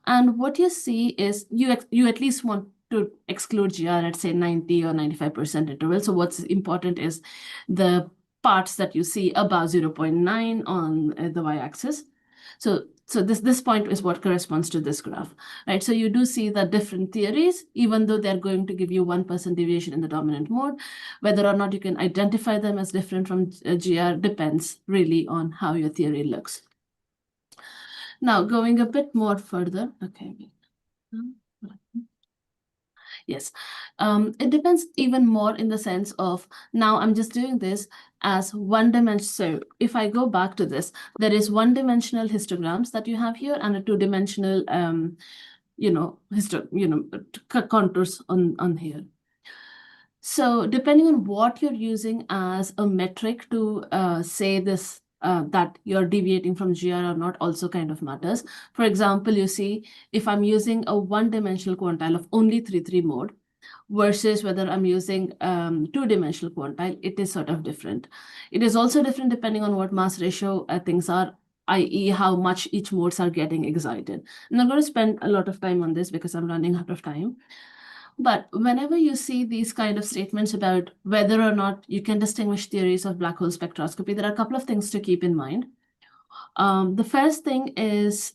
And what you see is you at least want to exclude GR at say 90 or 95% interval. So what's important is the parts that you see above 0.9 on the y-axis. So this point is what corresponds to this graph, right? So you do see that different theories, even though they're going to give you 1% deviation in the dominant mode, whether or not you can identify them as different from GR depends really on how your theory looks. Now, going a bit more further, okay. Yes, it depends even more in the sense of now I'm just doing this as one dimension. So if I go back to this, there is one-dimensional histograms that you have here and a two-dimensional, contours on here. So depending on what you're using as a metric to say this, that you're deviating from GR or not also kind of matters. For example, you see, if I'm using a one-dimensional quantile of only 3,3 mode versus whether I'm using two-dimensional quantile, it is sort of different. It is also different depending on what mass ratio things are, i.e. how much each modes are getting excited. I'm not going to spend a lot of time on this because I'm running out of time. But whenever you see these kind of statements about whether or not you can distinguish theories of black hole spectroscopy, there are a couple of things to keep in mind. The first thing is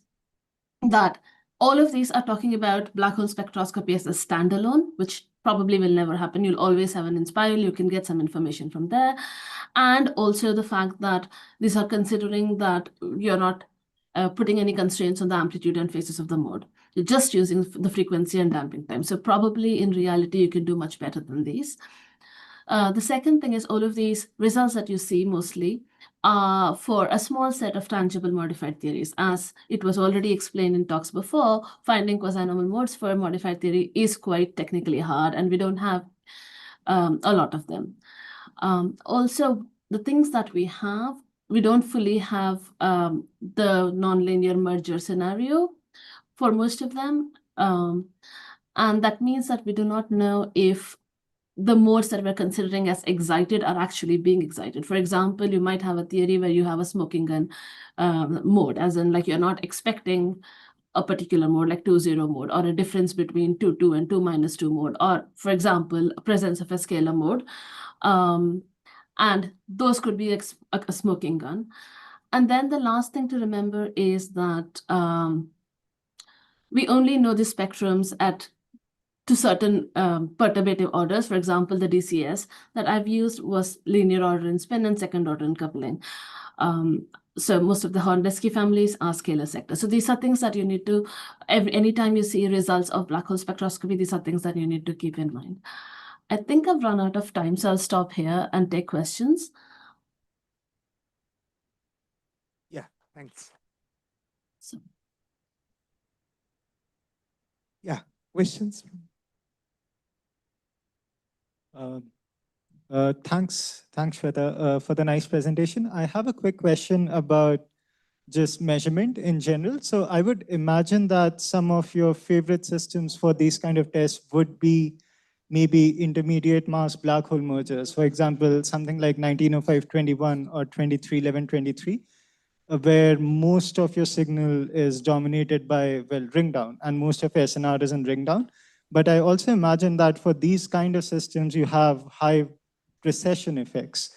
that all of these are talking about black hole spectroscopy as a standalone, which probably will never happen. You'll always have an inspiral. You can get some information from there. And also the fact that these are considering that you're not putting any constraints on the amplitude and phases of the mode. You're just using the frequency and damping time. So probably in reality, you can do much better than these. The second thing is all of these results that you see mostly are for a small set of tangible modified theories. As it was already explained in talks before, finding quasi-normal modes for a modified theory is quite technically hard, and we don't have a lot of them. Also, the things that we have, we don't fully have the nonlinear merger scenario for most of them. And that means that we do not know if the modes that we're considering as excited are actually being excited. For example, you might have a theory where you have a smoking gun mode, as in like you're not expecting a particular mode like 2-0 mode, or a difference between 2-2 and 2-2 mode, or for example, a presence of a scalar mode. And those could be a smoking gun. And then the last thing to remember is that we only know the spectrums to certain perturbative orders. For example, the DCS that I've used was linear order in spin and second order in coupling. So most of the Hornbesky families are scalar sector. So these are things that you need to, anytime you see results of black hole spectroscopy, these are things that you need to keep in mind. I think I've run out of time, so I'll stop here and take questions. Yeah, thanks. So, yeah, questions? Thanks, Shweta, for the nice presentation. I have a quick question about just measurement in general. So I would imagine that some of your favorite systems for these kind of tests would be maybe intermediate mass black hole mergers. For example, something like 1905-21 or 2311-23, where most of your signal is dominated by, well, ring down, and most of your SNR is in ring down. But I also imagine that for these kind of systems, you have high precession effects,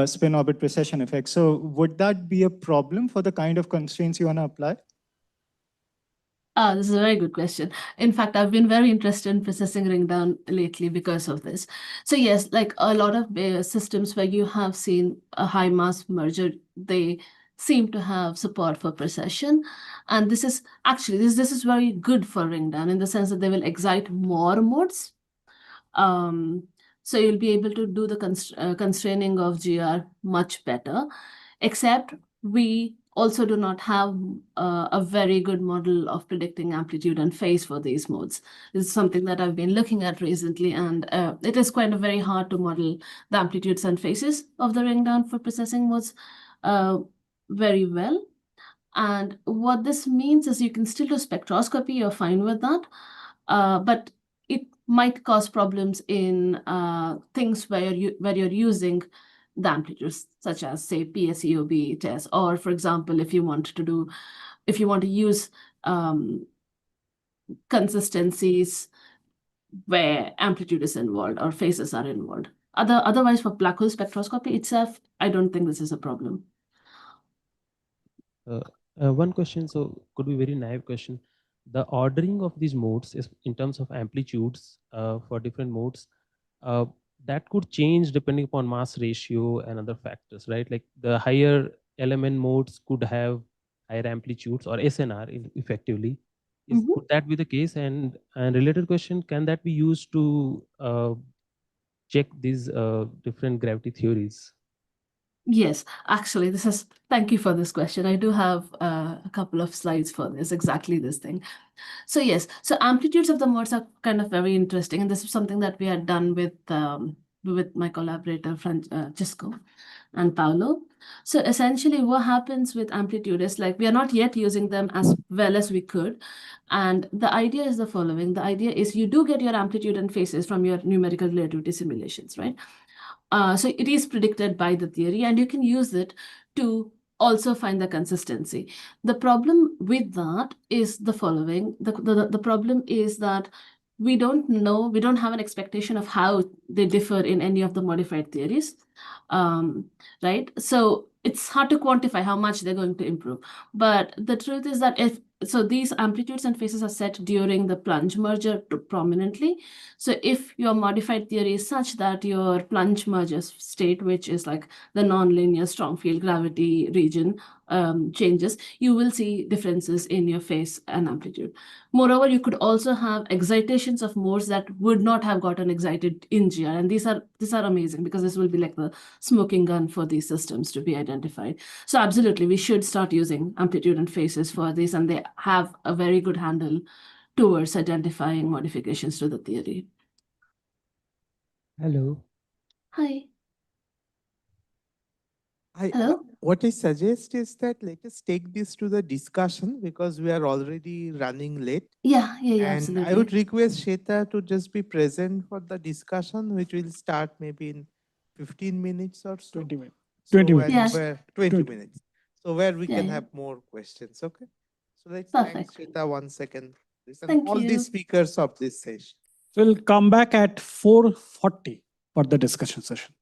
spin orbit precession effects. So would that be a problem for the kind of constraints you want to apply? This is a very good question. In fact, I've been very interested in processing ring down lately because of this. So yes, like a lot of systems where you have seen a high mass merger, they seem to have support for precession. And this is actually, this is very good for ring down in the sense that they will excite more modes. So you'll be able to do the constraining of GR much better, except we also do not have a very good model of predicting amplitude and phase for these modes. This is something that I've been looking at recently, and it is quite very hard to model the amplitudes and phases of the ring down for processing modes very well. And what this means is you can still do spectroscopy, you're fine with that, but it might cause problems in things where you're using the amplitudes, such as say PSEOB test, or for example, if you want to use consistencies where amplitude is involved or phases are involved. Otherwise, for black hole spectroscopy itself, I don't think this is a problem. One question, so could be very naive question. The ordering of these modes is in terms of amplitudes for different modes, that could change depending upon mass ratio and other factors, right? Like the higher element modes could have higher amplitudes or SNR effectively. Could that be the case? And related question, can that be used to check these different gravity theories? Yes, actually, thank you for this question. I do have a couple of slides for this, exactly this thing. So yes, so amplitudes of the modes are kind of very interesting. And this is something that we had done with my collaborator, Francisco and Paolo. So essentially what happens with amplitude is like, we are not yet using them as well as we could. And the idea is the following. The idea is you do get your amplitude and phases from your numerical relativity simulations, right? So it is predicted by the theory, and you can use it to also find the consistency. The problem with that is the following. The problem is that we don't know, we don't have an expectation of how they differ in any of the modified theories, right? So it's hard to quantify how much they're going to improve. But the truth is that so these amplitudes and phases are set during the plunge merger prominently. So if your modified theory is such that your plunge merger state, which is like the nonlinear strong field gravity region, changes, you will see differences in your phase and amplitude. Moreover, you could also have excitations of modes that would not have gotten excited in GR. And these are amazing, because this will be like the smoking gun for these systems to be identified. So absolutely, we should start using amplitude and phases for this, and they have a very good handle towards identifying modifications to the theory. Hello. Hi. Hello? What I suggest is that let us take this to the discussion, because we are already running late. Yeah, And absolutely. I would request Shweta to just be present for the discussion, which will start maybe in 15 minutes or so. 20 minutes. So 20 minutes. Yes. 20 minutes. So where we can Yeah. have more questions, okay? So let's Perfect. thank Shweta 1 second. And Thank all you. the speakers of this session. So we'll come back at 4:40 for the discussion session.